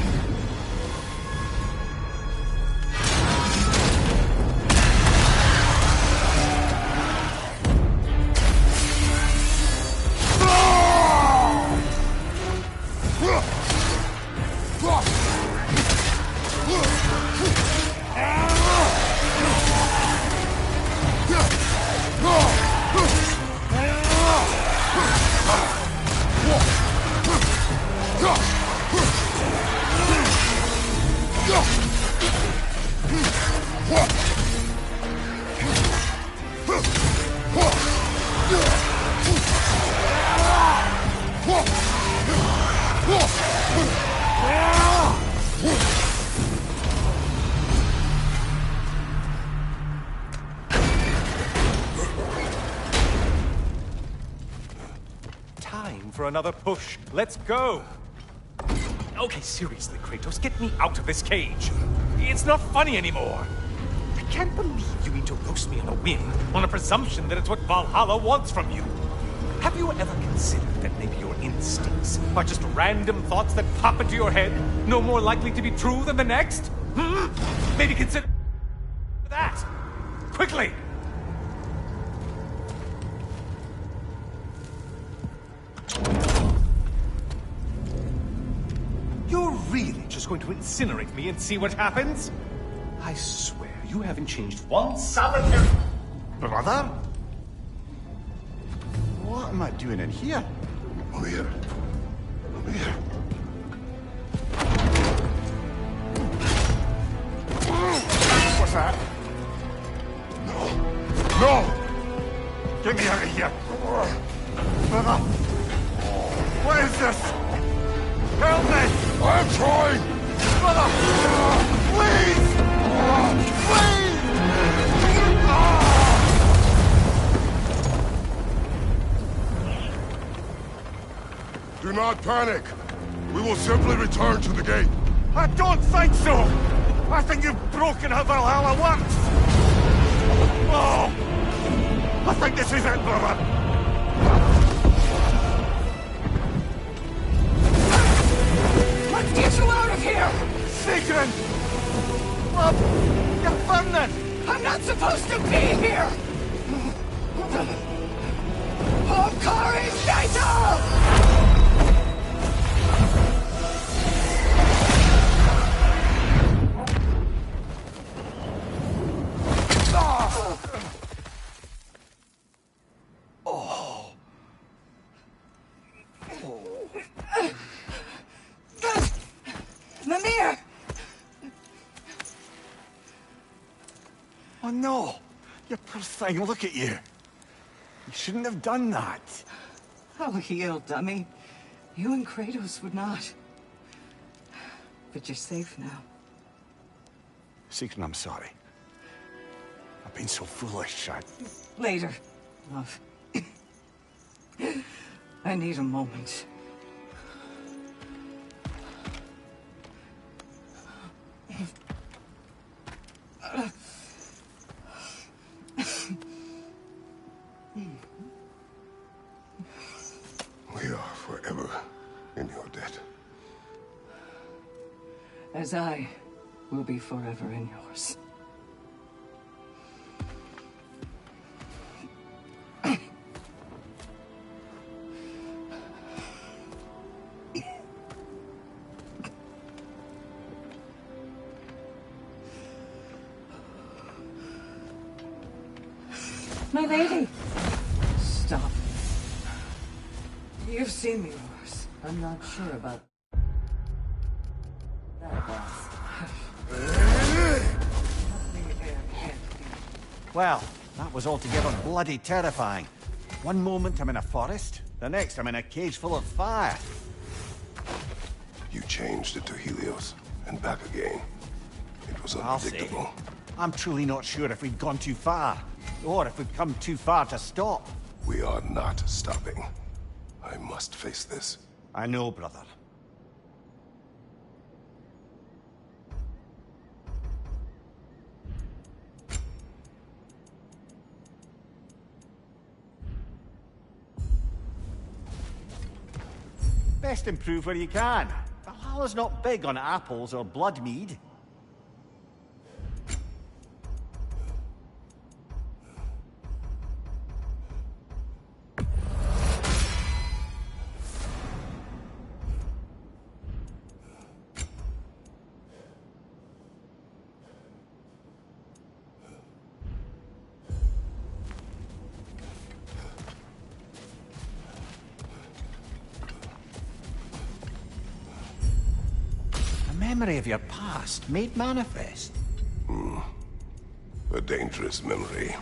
for another push. Let's go! Okay, seriously, Kratos, get me out of this cage. It's not funny anymore. I can't believe you mean to roast me on a whim, on a presumption that it's what Valhalla wants from you. Have you ever considered that maybe your instincts are just random thoughts that pop into your head, no more likely to be true than the next? Maybe consider that. Quickly! You're really just going to incinerate me and see what happens? I swear, you haven't changed one solitary... Brother? What am I doing in here? Over here. Over here. What's that? No! No! Get me out of here! Brother! What is this? Help me! I'm trying! Brother! Please! Please! Do not panic! We will simply return to the gate. I don't think so! I think you've broken how Valhalla works! Oh! I think this is it, brother! Let's get you out of here! Sigrun! Love! You're burning! I'm not supposed to be here! Hokari Naito! Mimir! Oh no! You poor thing, look at you! You shouldn't have done that. Oh, heal, dummy. You and Kratos would not. But you're safe now. Sigrun, I'm sorry. I've been so foolish, Later, love. I need a moment. We are forever in your debt. As I will be forever in yours. My lady! Stop. You've seen me worse. I'm not sure about that, boss. Well, that was altogether bloody terrifying. One moment I'm in a forest, the next I'm in a cage full of fire. You changed it to Helios, and back again. It was I'll say. unpredictable. I'm truly not sure if we'd gone too far, or if we'd come too far to stop. We are not stopping. I must face this. I know, brother. Best improve where you can. Valhalla's not big on apples or blood mead. Memory of your past made manifest. A dangerous memory.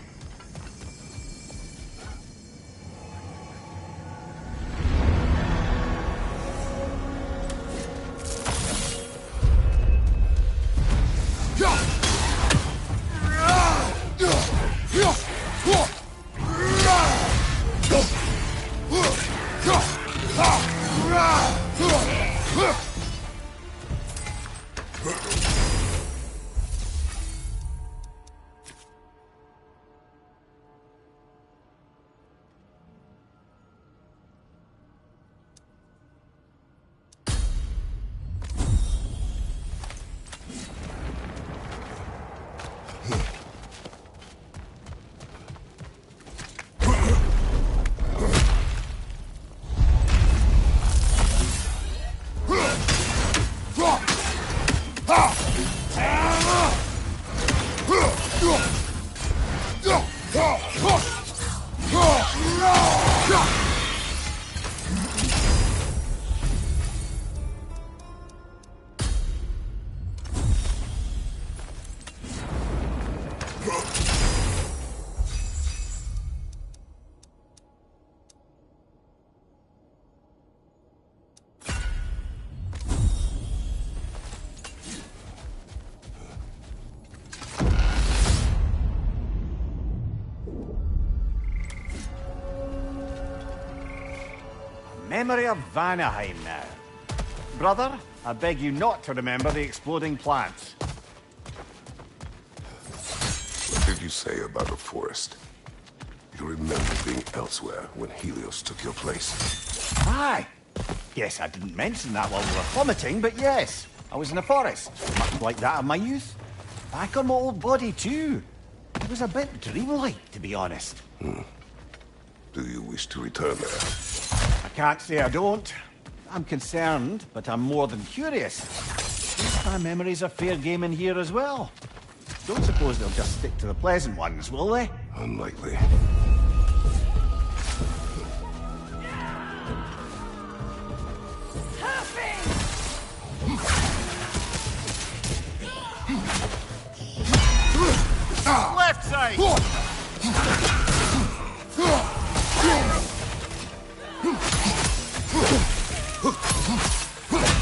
Memory of Vanaheim now. Brother, I beg you not to remember the exploding plants. What did you say about a forest? You remember being elsewhere when Helios took your place? Aye. Yes, I didn't mention that while we were plummeting, but yes. I was in a forest, much like that of my youth. Back on my old body, too. It was a bit dreamlike, to be honest. Do you wish to return there? I can't say I don't. I'm concerned, but I'm more than curious. My memories are fair game in here as well. Don't suppose they'll just stick to the pleasant ones, will they? Unlikely. Left side!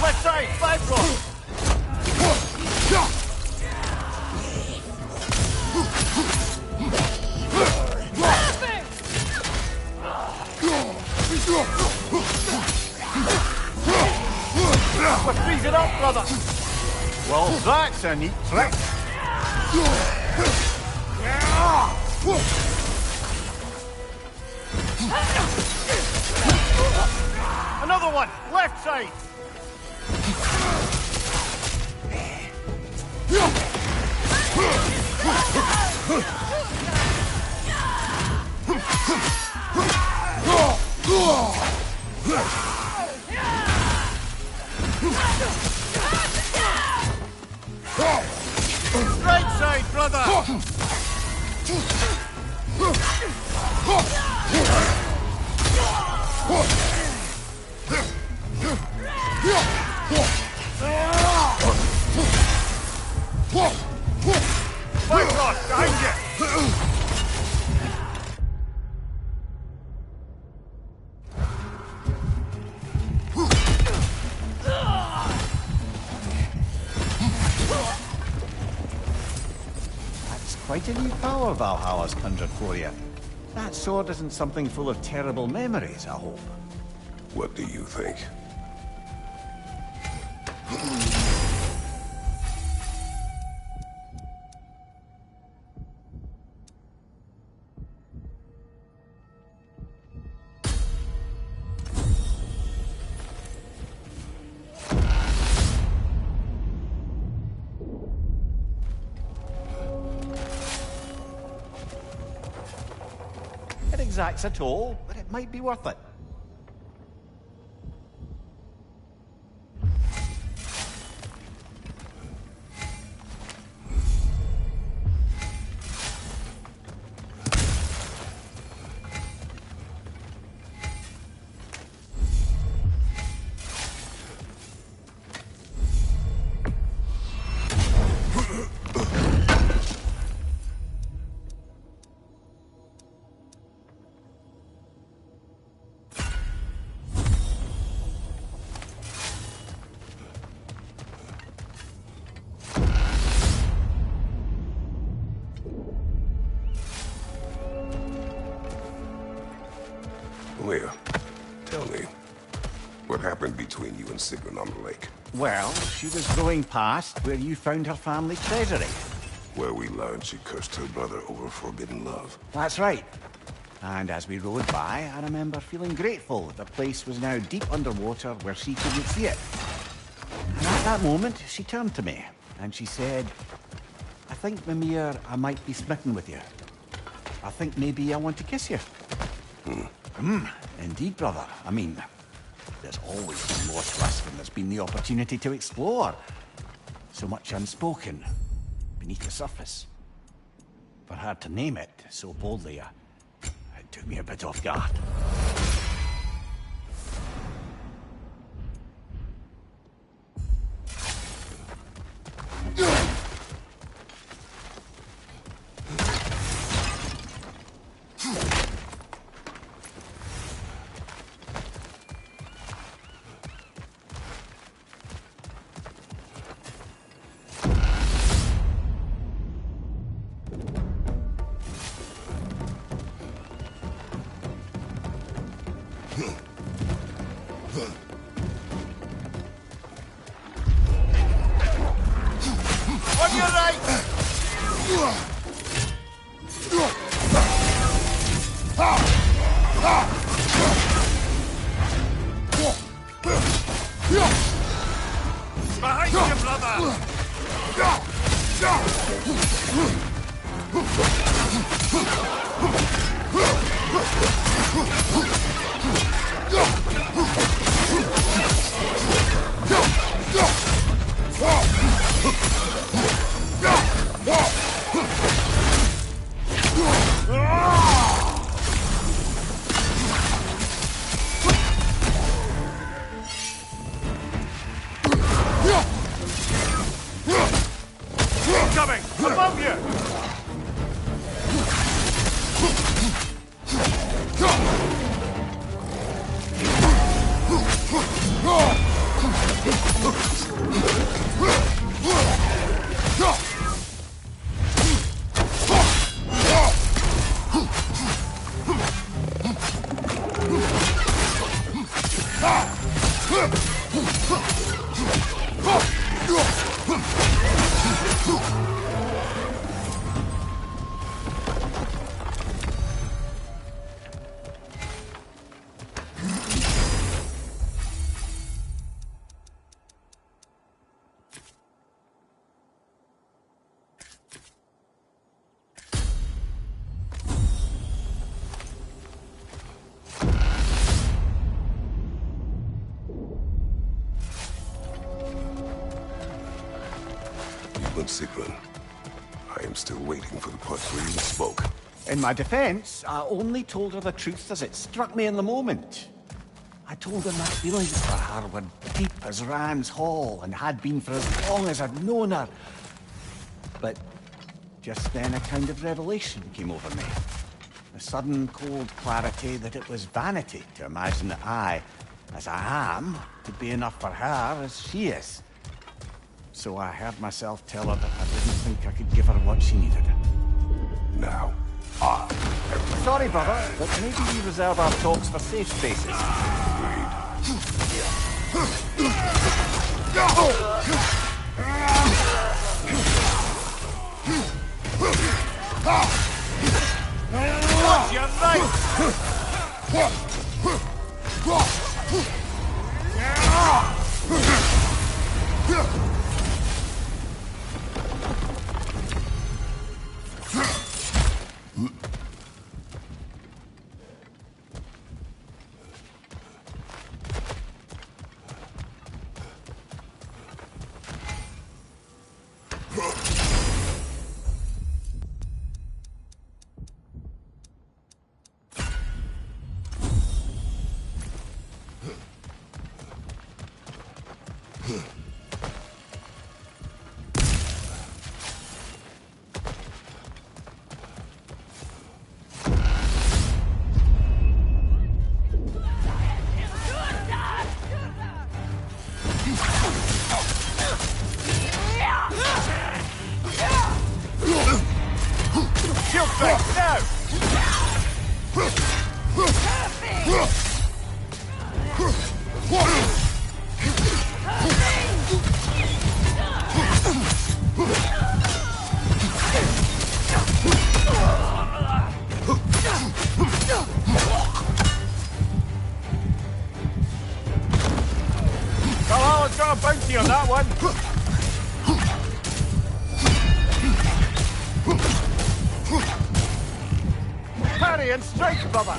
Left side, five cross! Let's freeze it up, brother! Well, that's a neat trick. Another one! Left side! Right side, brother! Fight cross, behind you! That's quite a new power Valhalla's conjured for you. That sword isn't something full of terrible memories, I hope. What do you think? It exacts a toll, but it might be worth it. Leah, tell me, what happened between you and Sigrun on the lake? Well, she was rowing past where you found her family treasury. Where we learned she cursed her brother over forbidden love. That's right. And as we rowed by, I remember feeling grateful that the place was now deep underwater where she couldn't see it. And at that moment, she turned to me, and she said, I think, Mimir, I might be smitten with you. I think maybe I want to kiss you. Indeed, brother. I mean, there's always been more to us when there's been the opportunity to explore. So much unspoken, beneath the surface. For her to name it so boldly, Took me a bit off guard. On your right! Behind you, brother! Coming! Above you! Sigrun, I am still waiting for the part where you spoke. In my defense, I only told her the truth as it struck me in the moment. I told her my feelings for her were deep as Ram's Hall and had been for as long as I'd known her. But just then a kind of revelation came over me. A sudden cold clarity that it was vanity to imagine that I, as I am, could be enough for her as she is. So I heard myself tell her that I didn't think I could give her what she needed. Now, Sorry, brother, but maybe we reserve our talks for safe spaces. Watch your right! Valhalla's got a bounty on that one. Parry and strike, brother.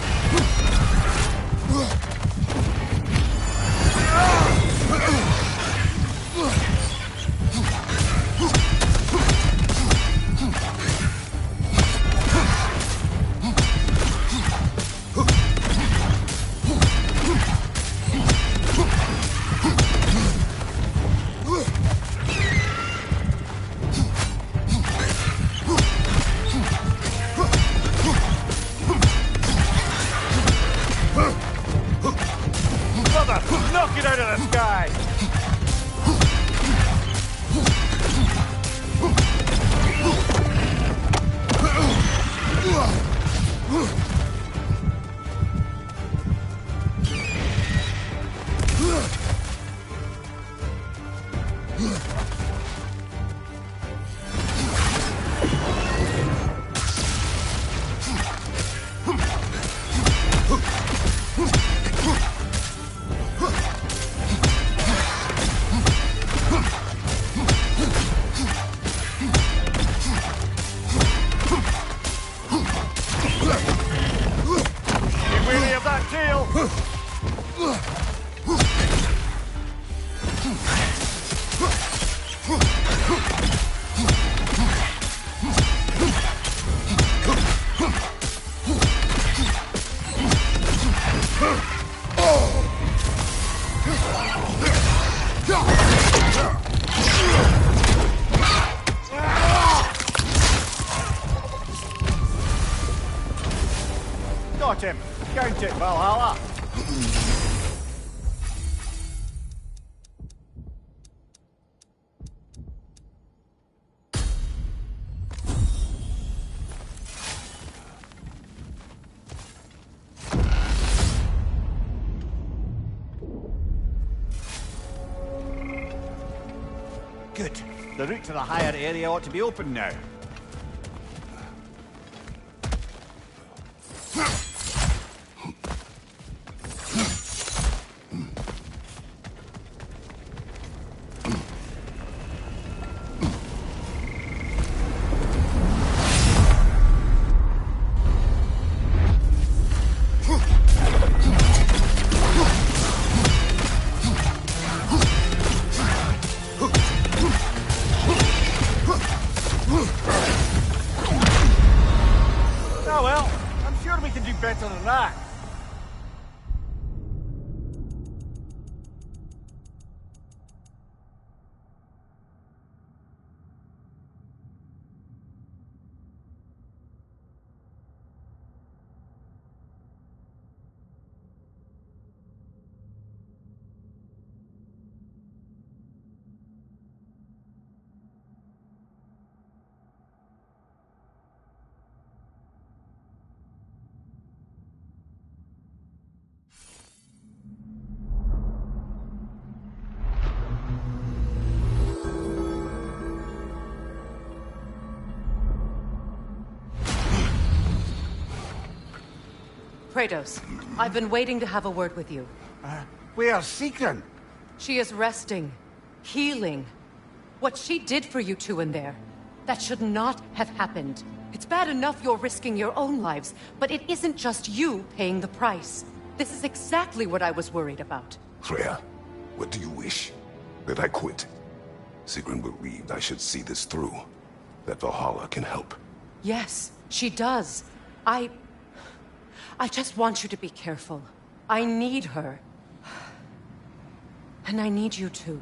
rocket out of the sky! Get wary of that tail! Got him! Count it, Valhalla! Good. The route to the higher area ought to be open now. Oh well, I'm sure we can do better than that. Kratos, I've been waiting to have a word with you. Where's Sigrun? She is resting, healing. What she did for you two in there, that should not have happened. It's bad enough you're risking your own lives, but it isn't just you paying the price. This is exactly what I was worried about. Freya, what do you wish? That I quit? Sigrun believed I should see this through. That Valhalla can help. Yes, she does. I just want you to be careful. I need her. And I need you too.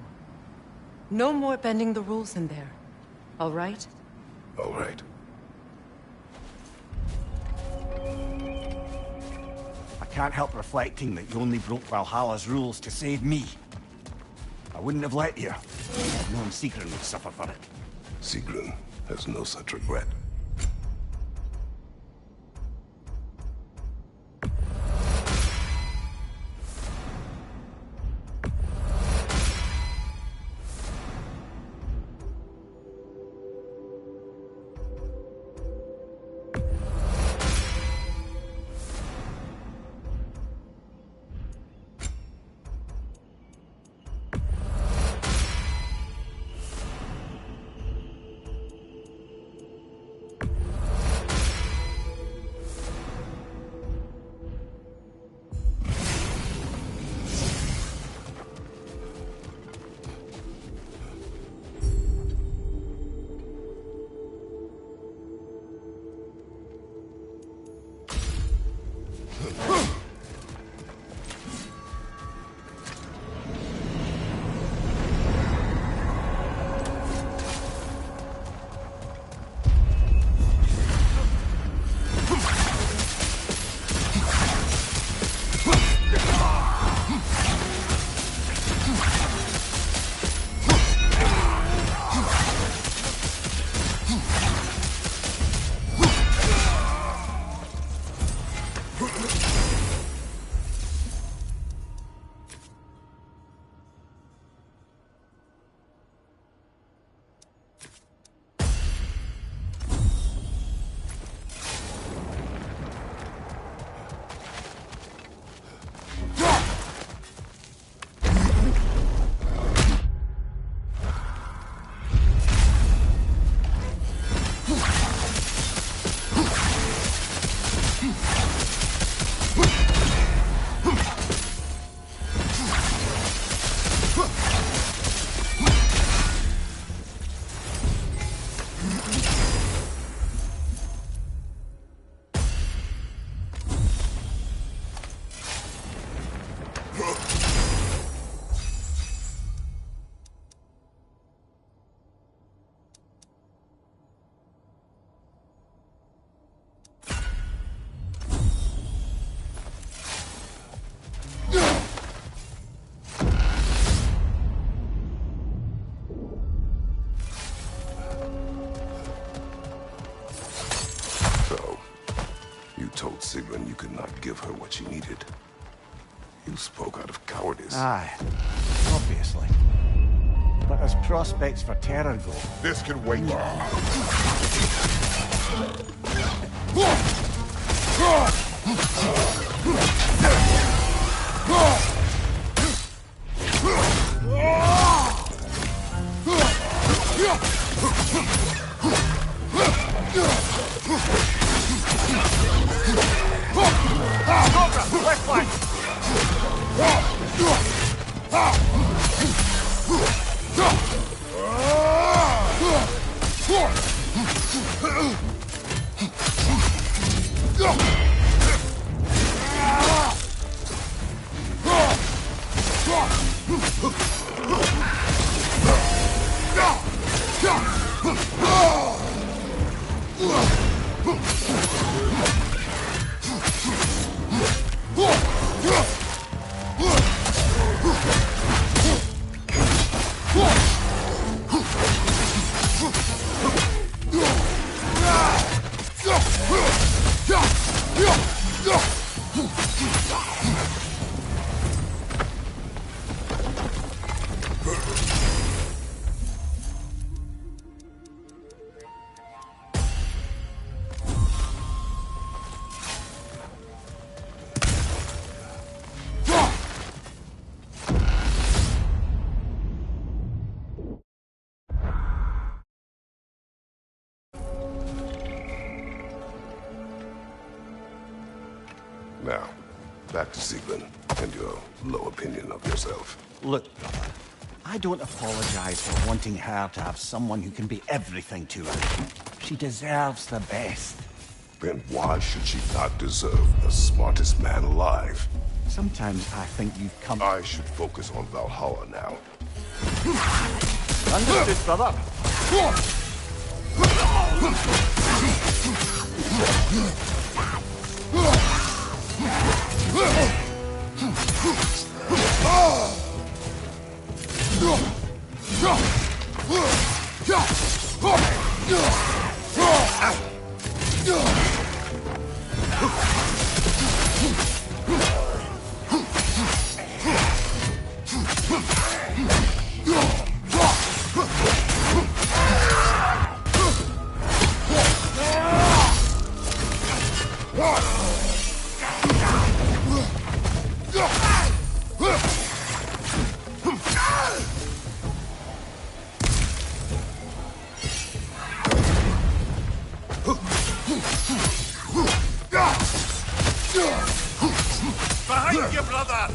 No more bending the rules in there. All right? All right. I can't help reflecting that you only broke Valhalla's rules to save me. I wouldn't have let you. I've known Sigrun would suffer for it. Sigrun has no such regret. Sigrun, you could not give her what she needed. You spoke out of cowardice. Aye, obviously. But as prospects for terror go... This can wait. Left flank! Now, back to Sigrun and your low opinion of yourself. Look, brother, I don't apologize for wanting her to have someone who can be everything to her. She deserves the best. Then why should she not deserve the smartest man alive? Sometimes I think you've come... I should focus on Valhalla now. Understood, brother. Behind you, brother!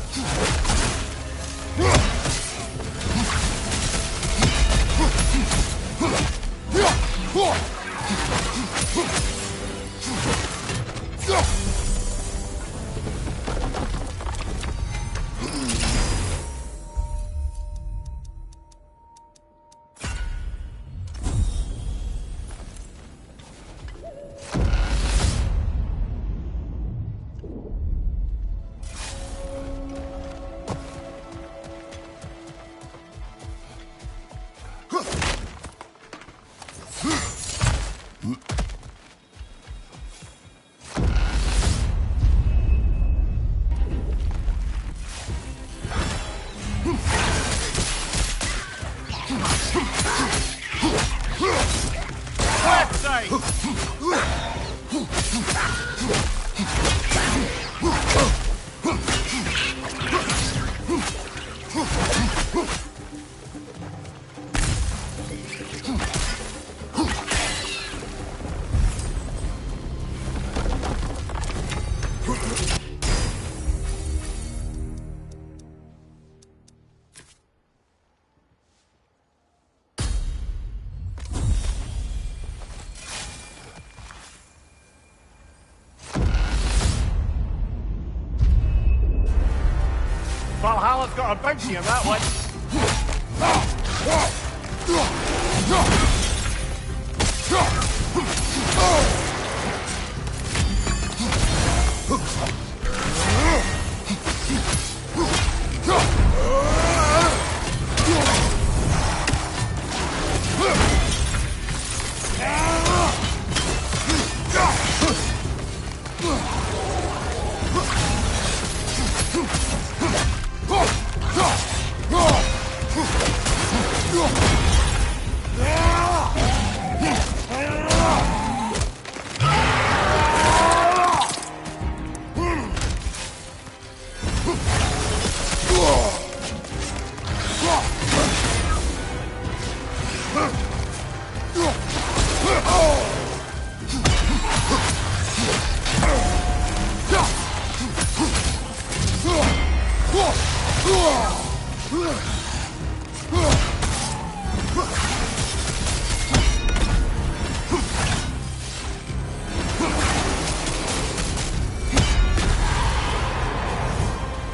Valhalla's got a bounty on that one.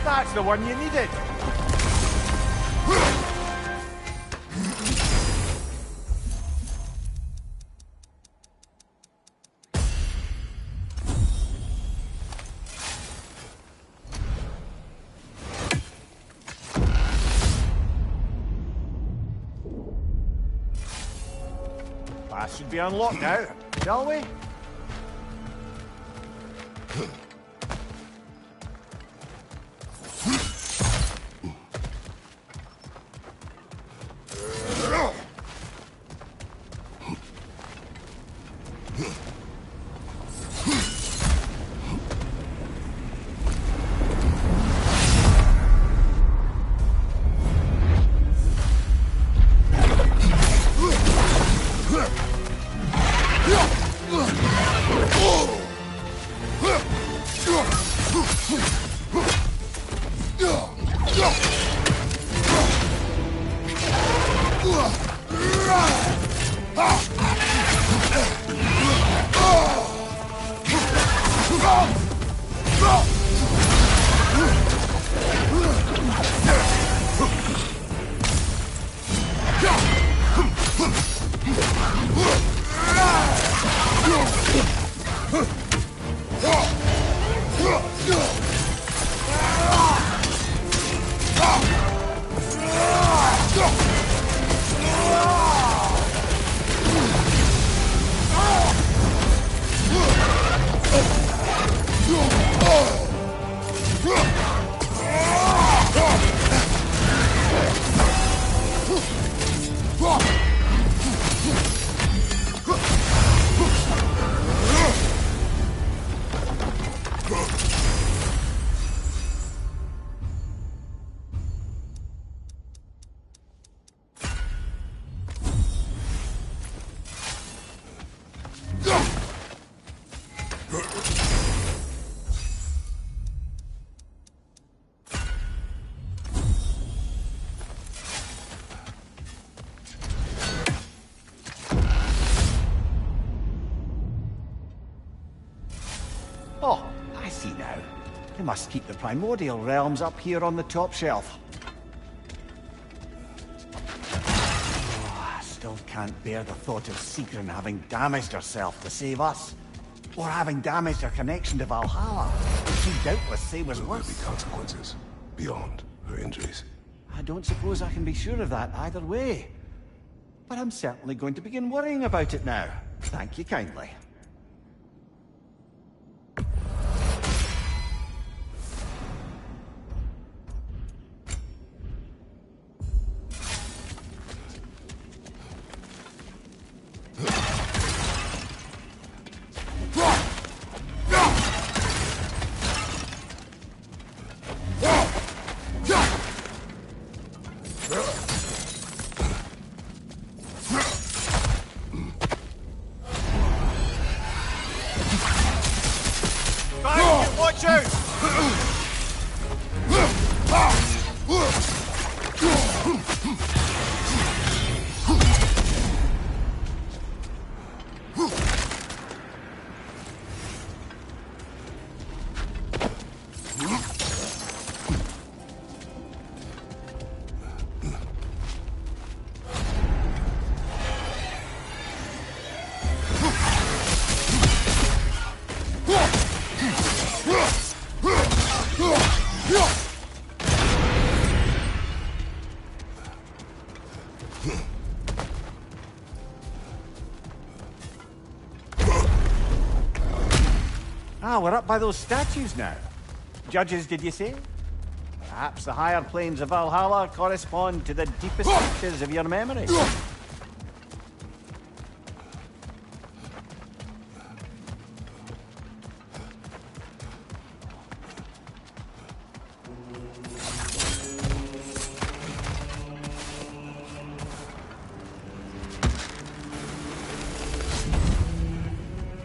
That's the one you needed. That should be unlocked now, shall we? Oh, I see now. They must keep the primordial realms up here on the top shelf. Oh, I still can't bear the thought of Sigrun having damaged herself to save us. Or having damaged her connection to Valhalla, which she doubtless say was There will be worse. consequences beyond her injuries. I don't suppose I can be sure of that either way. But I'm certainly going to begin worrying about it now. Thank you kindly. Ah, we're up by those statues now. Judges, did you say? Perhaps the higher planes of Valhalla correspond to the deepest reaches of your memory.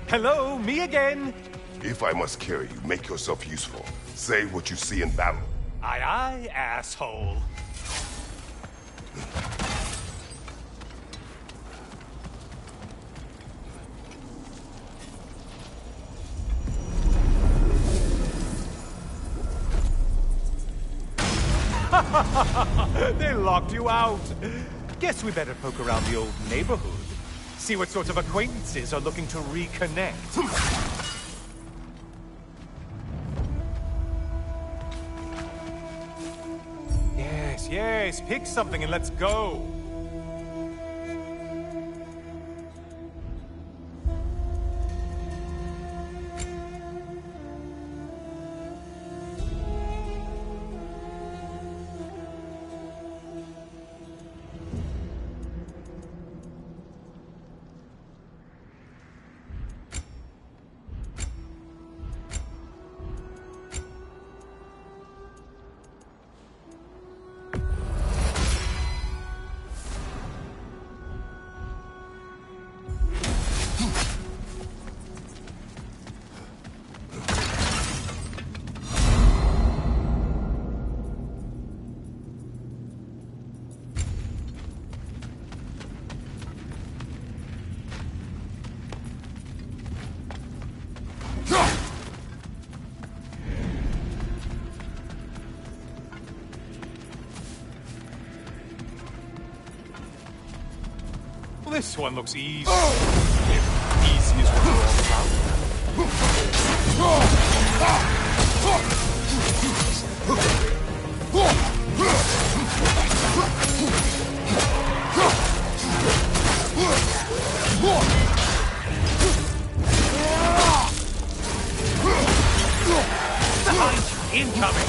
Hello, me again. If I must carry you, make yourself useful. Say what you see in battle. Aye, aye, asshole. They locked you out. Guess we better poke around the old neighborhood. See what sorts of acquaintances are looking to reconnect. Yes, pick something and let's go. This one looks easy. If easy is what we're all about. Incoming!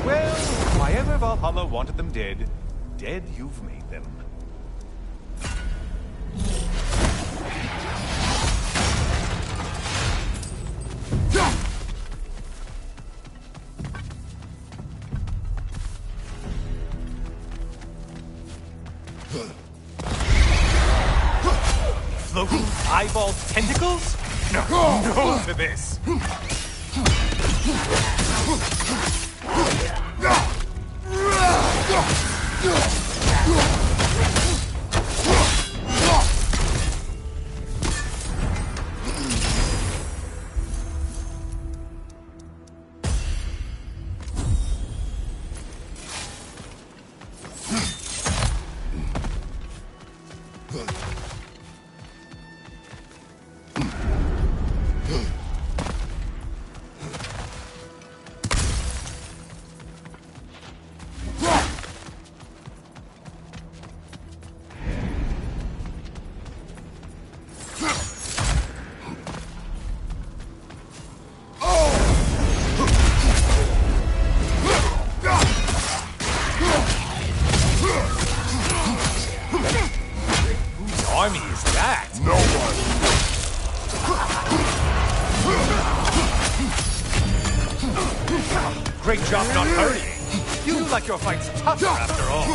Well, why ever Valhalla wanted them dead, dead you've made them. Floating eyeball tentacles? No to this! Army is that? No one! Great job not hurrying. You look like your fight's tougher after all.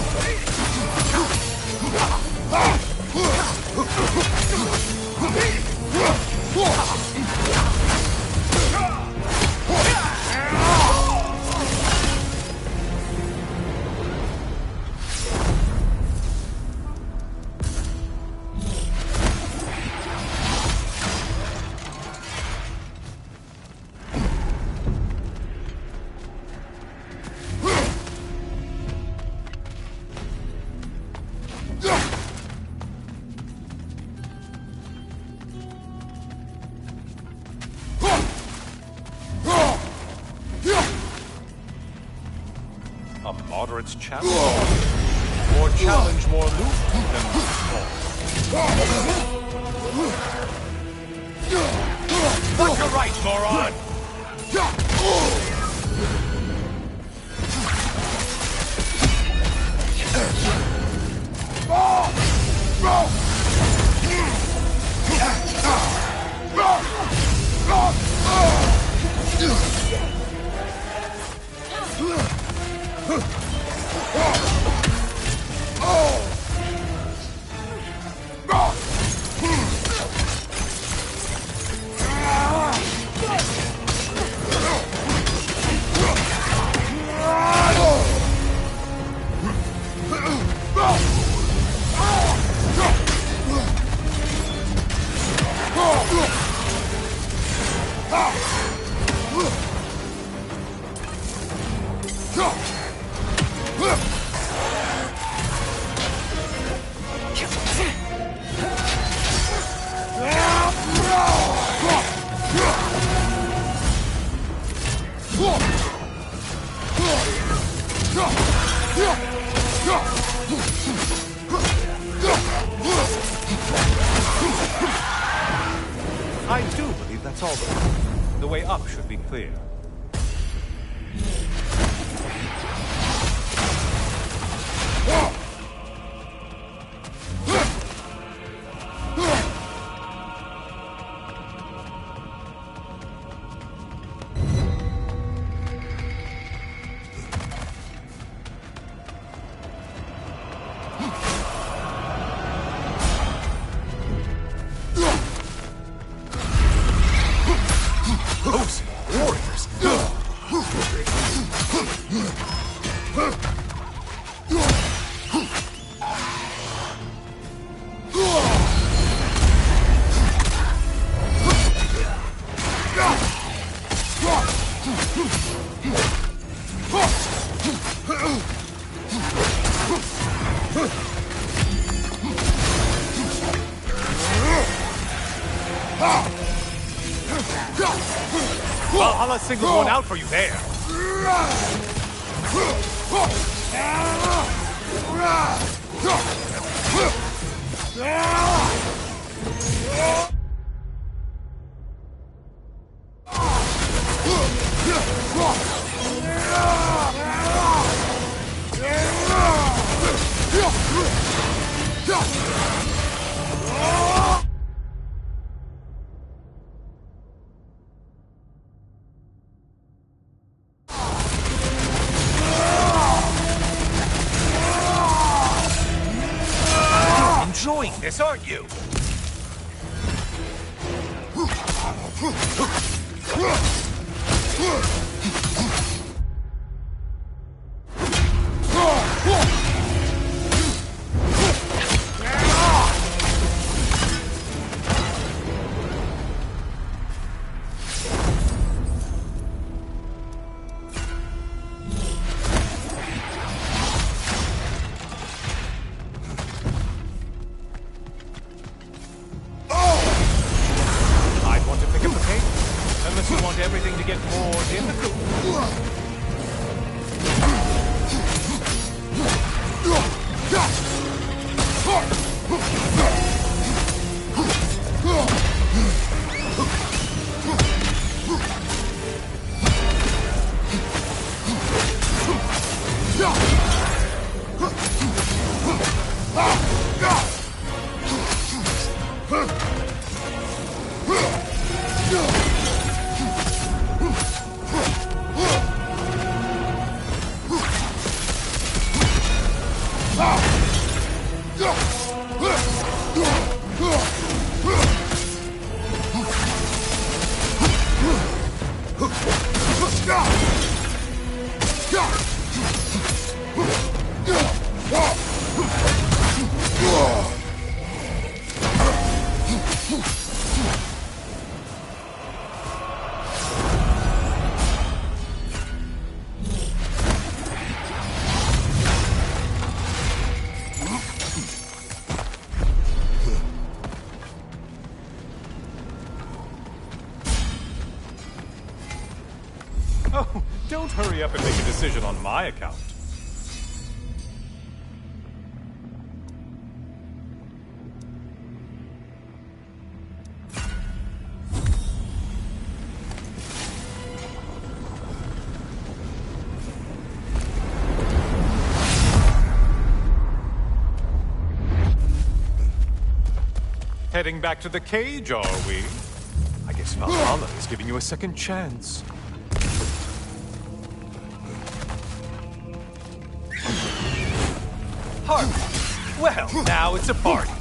A moderate challenge? Or challenge more loose than What's your right, moron? I do believe that's all the way up should be clear. Valhalla singled one out for you there. Enjoying this, aren't you? Unless you want everything to get more difficult. Oh, don't hurry up and make a decision on my account. heading back to the cage, are we? I guess Valhalla is giving you a second chance. Hark! Well, now it's a party.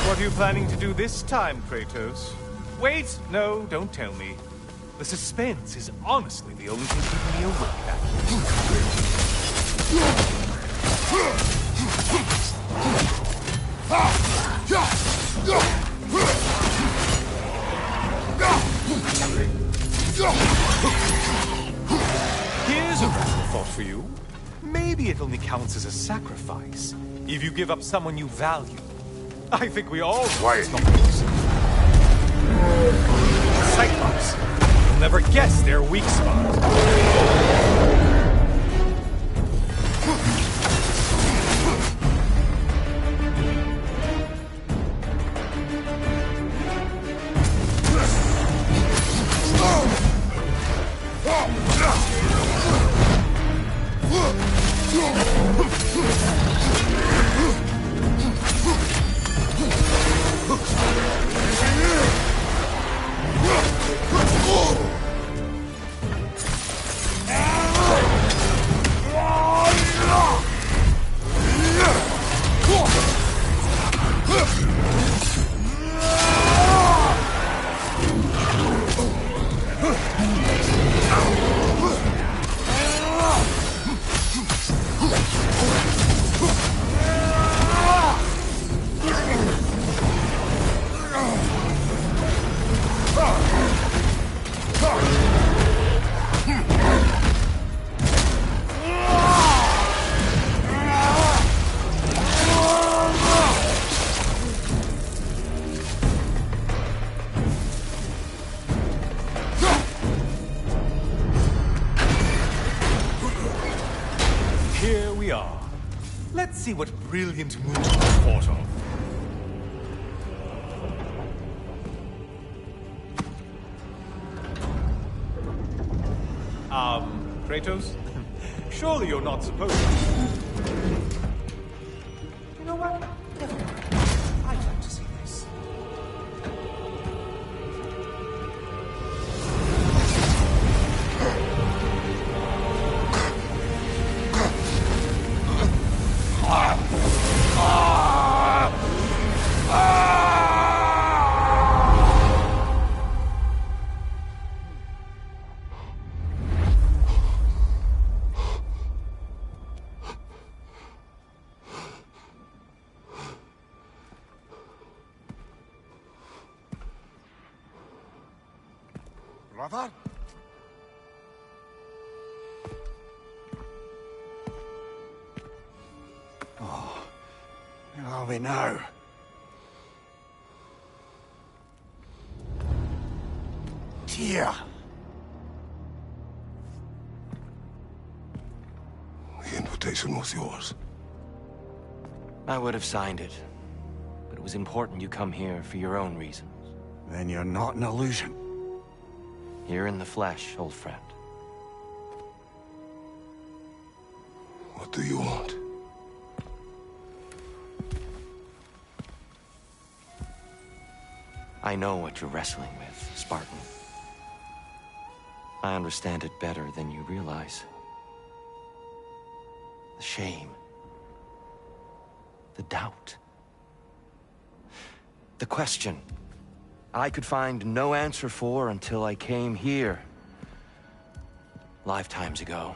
What are you planning to do this time, Kratos? Wait, no, don't tell me. The suspense is honestly the only thing keeping me awake at Here's a radical thought for you. Maybe it only counts as a sacrifice if you give up someone you value. I think we all... Quiet. Cyclops. You'll never guess their weak spot. Here we are. Let's see what brilliant moves you thought of. Kratos? Surely you're not supposed to. You know what? Never mind. I'd like to see this. Brother? Oh, where are we now? Tyr! The invitation was yours. I would have signed it, but it was important you come here for your own reasons. Then you're not an illusion. Here in the flesh, old friend. What do you want? I know what you're wrestling with, Spartan. I understand it better than you realize. The shame. The doubt. The question I could find no answer for until I came here. Lifetimes ago.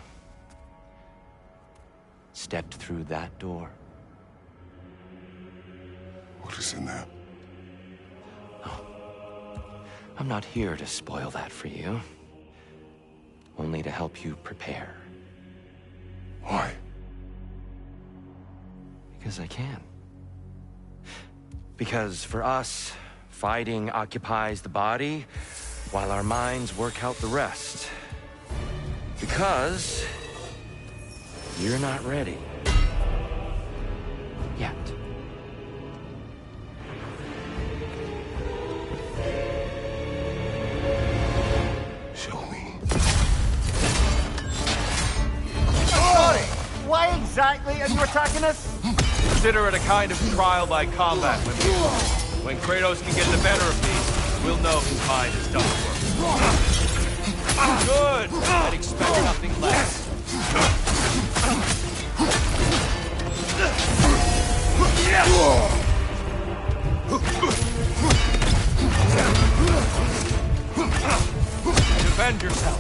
Stepped through that door. What is in there? I'm not here to spoil that for you. Only to help you prepare. Why? as I can. Because for us, fighting occupies the body, while our minds work out the rest. Because you're not ready. Yet. Show me. Sorry, why exactly are you attacking us? Consider it a kind of trial by combat. When Kratos can get the better of me, we'll know his mind has done the work. Good! I'd expect nothing less. Defend yourself.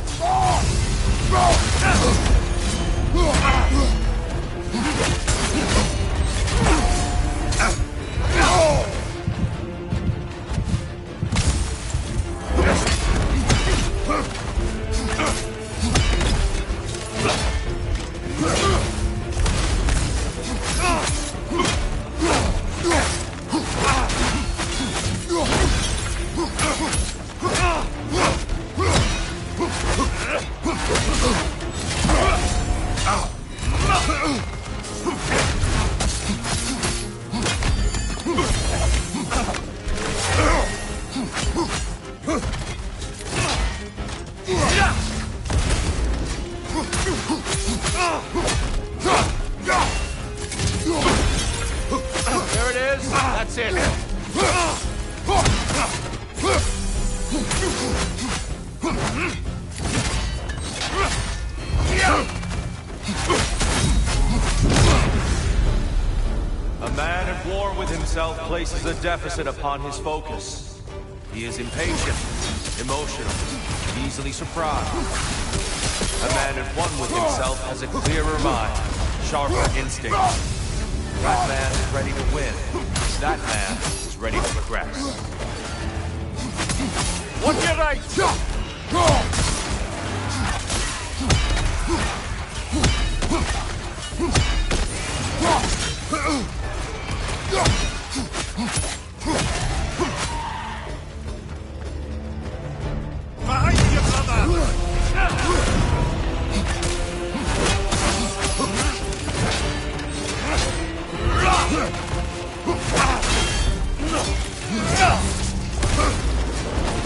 There it is. That's it. A man at war with himself places a deficit upon his focus. He is impatient, emotional, easily surprised. A man at one with himself has a clearer mind, sharper instincts. That man is ready to win. That man is ready to progress. What's your right? Behind you, brother!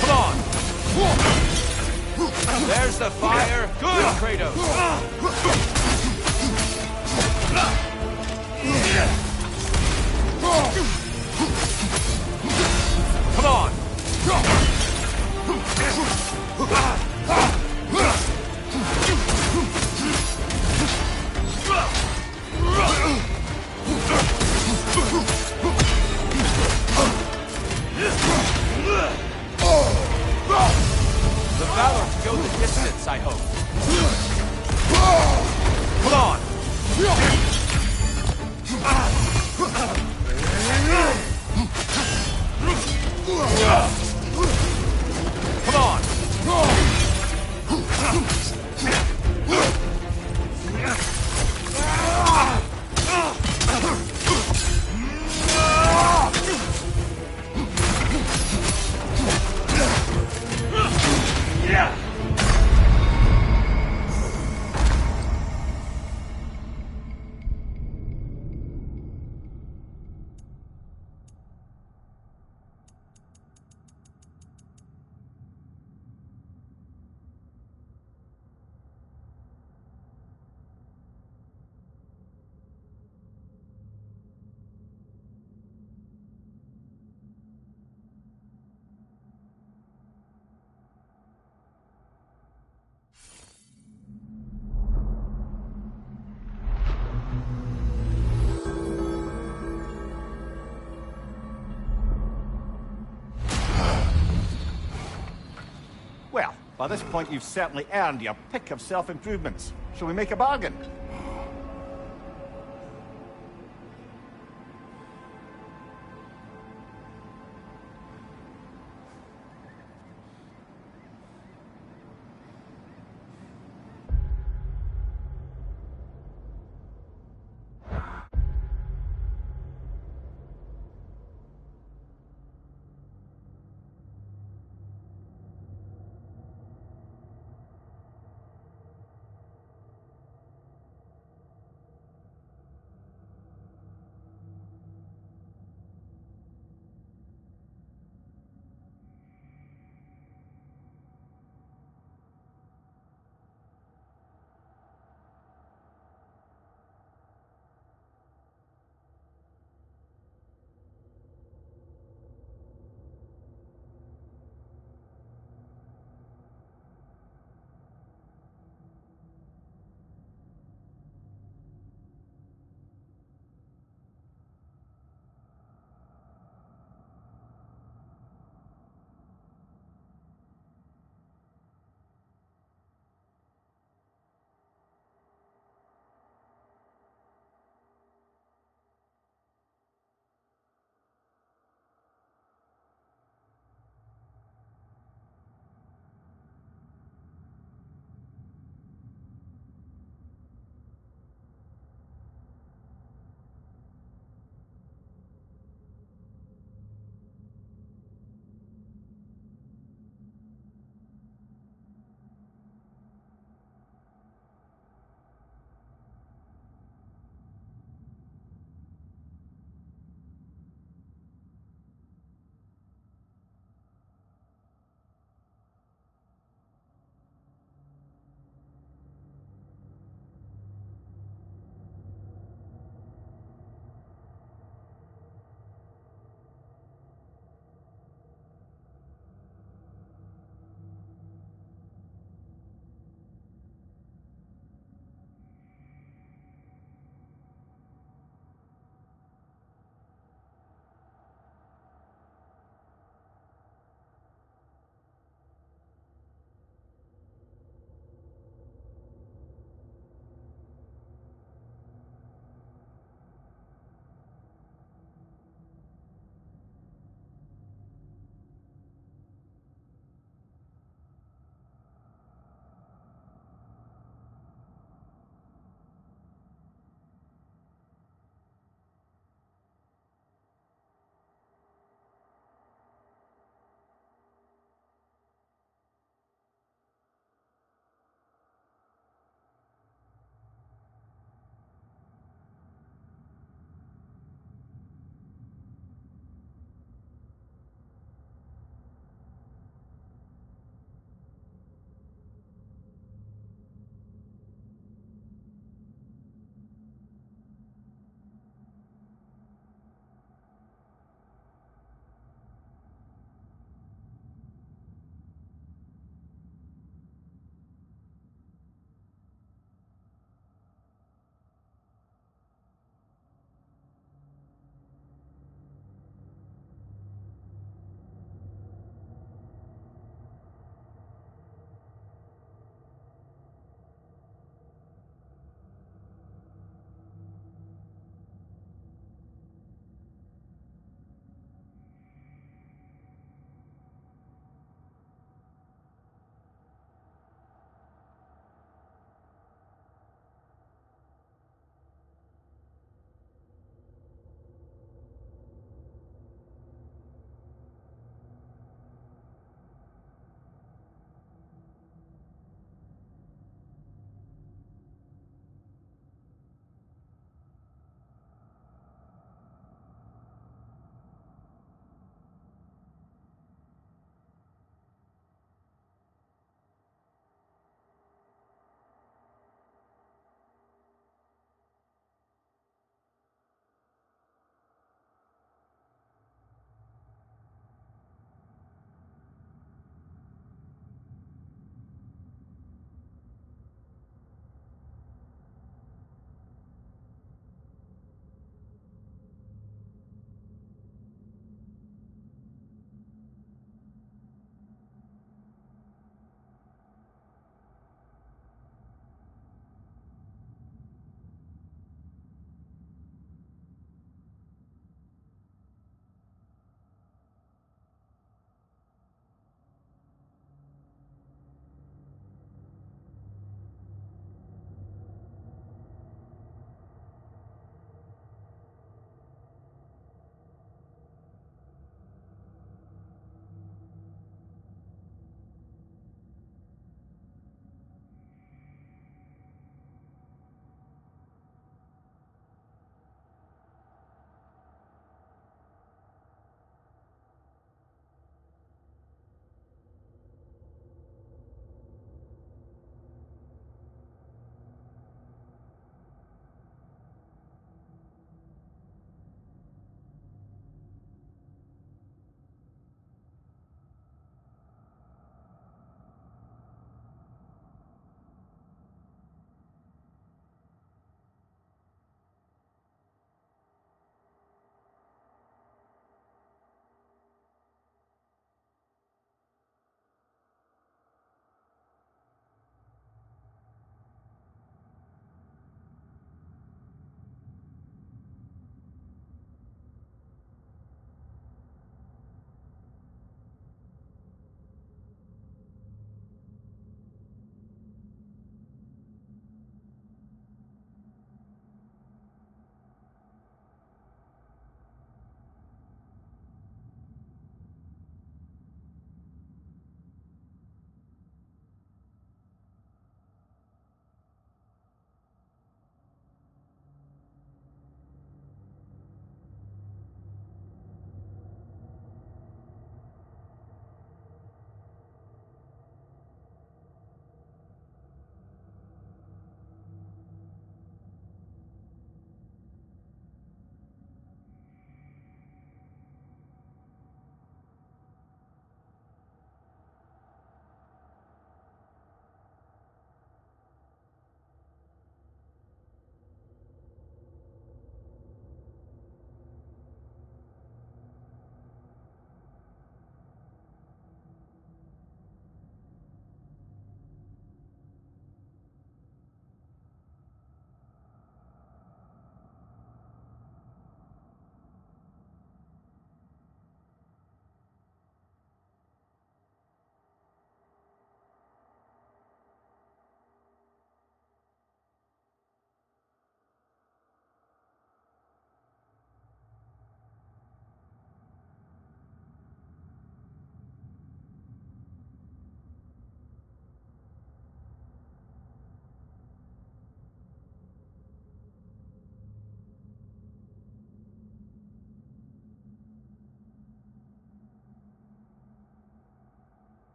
Come on! There's the fire. Good, Kratos. Come on! The valor to go the distance, I hope. Come on! Come on! Well, by this point you've certainly earned your pick of self-improvements. Shall we make a bargain?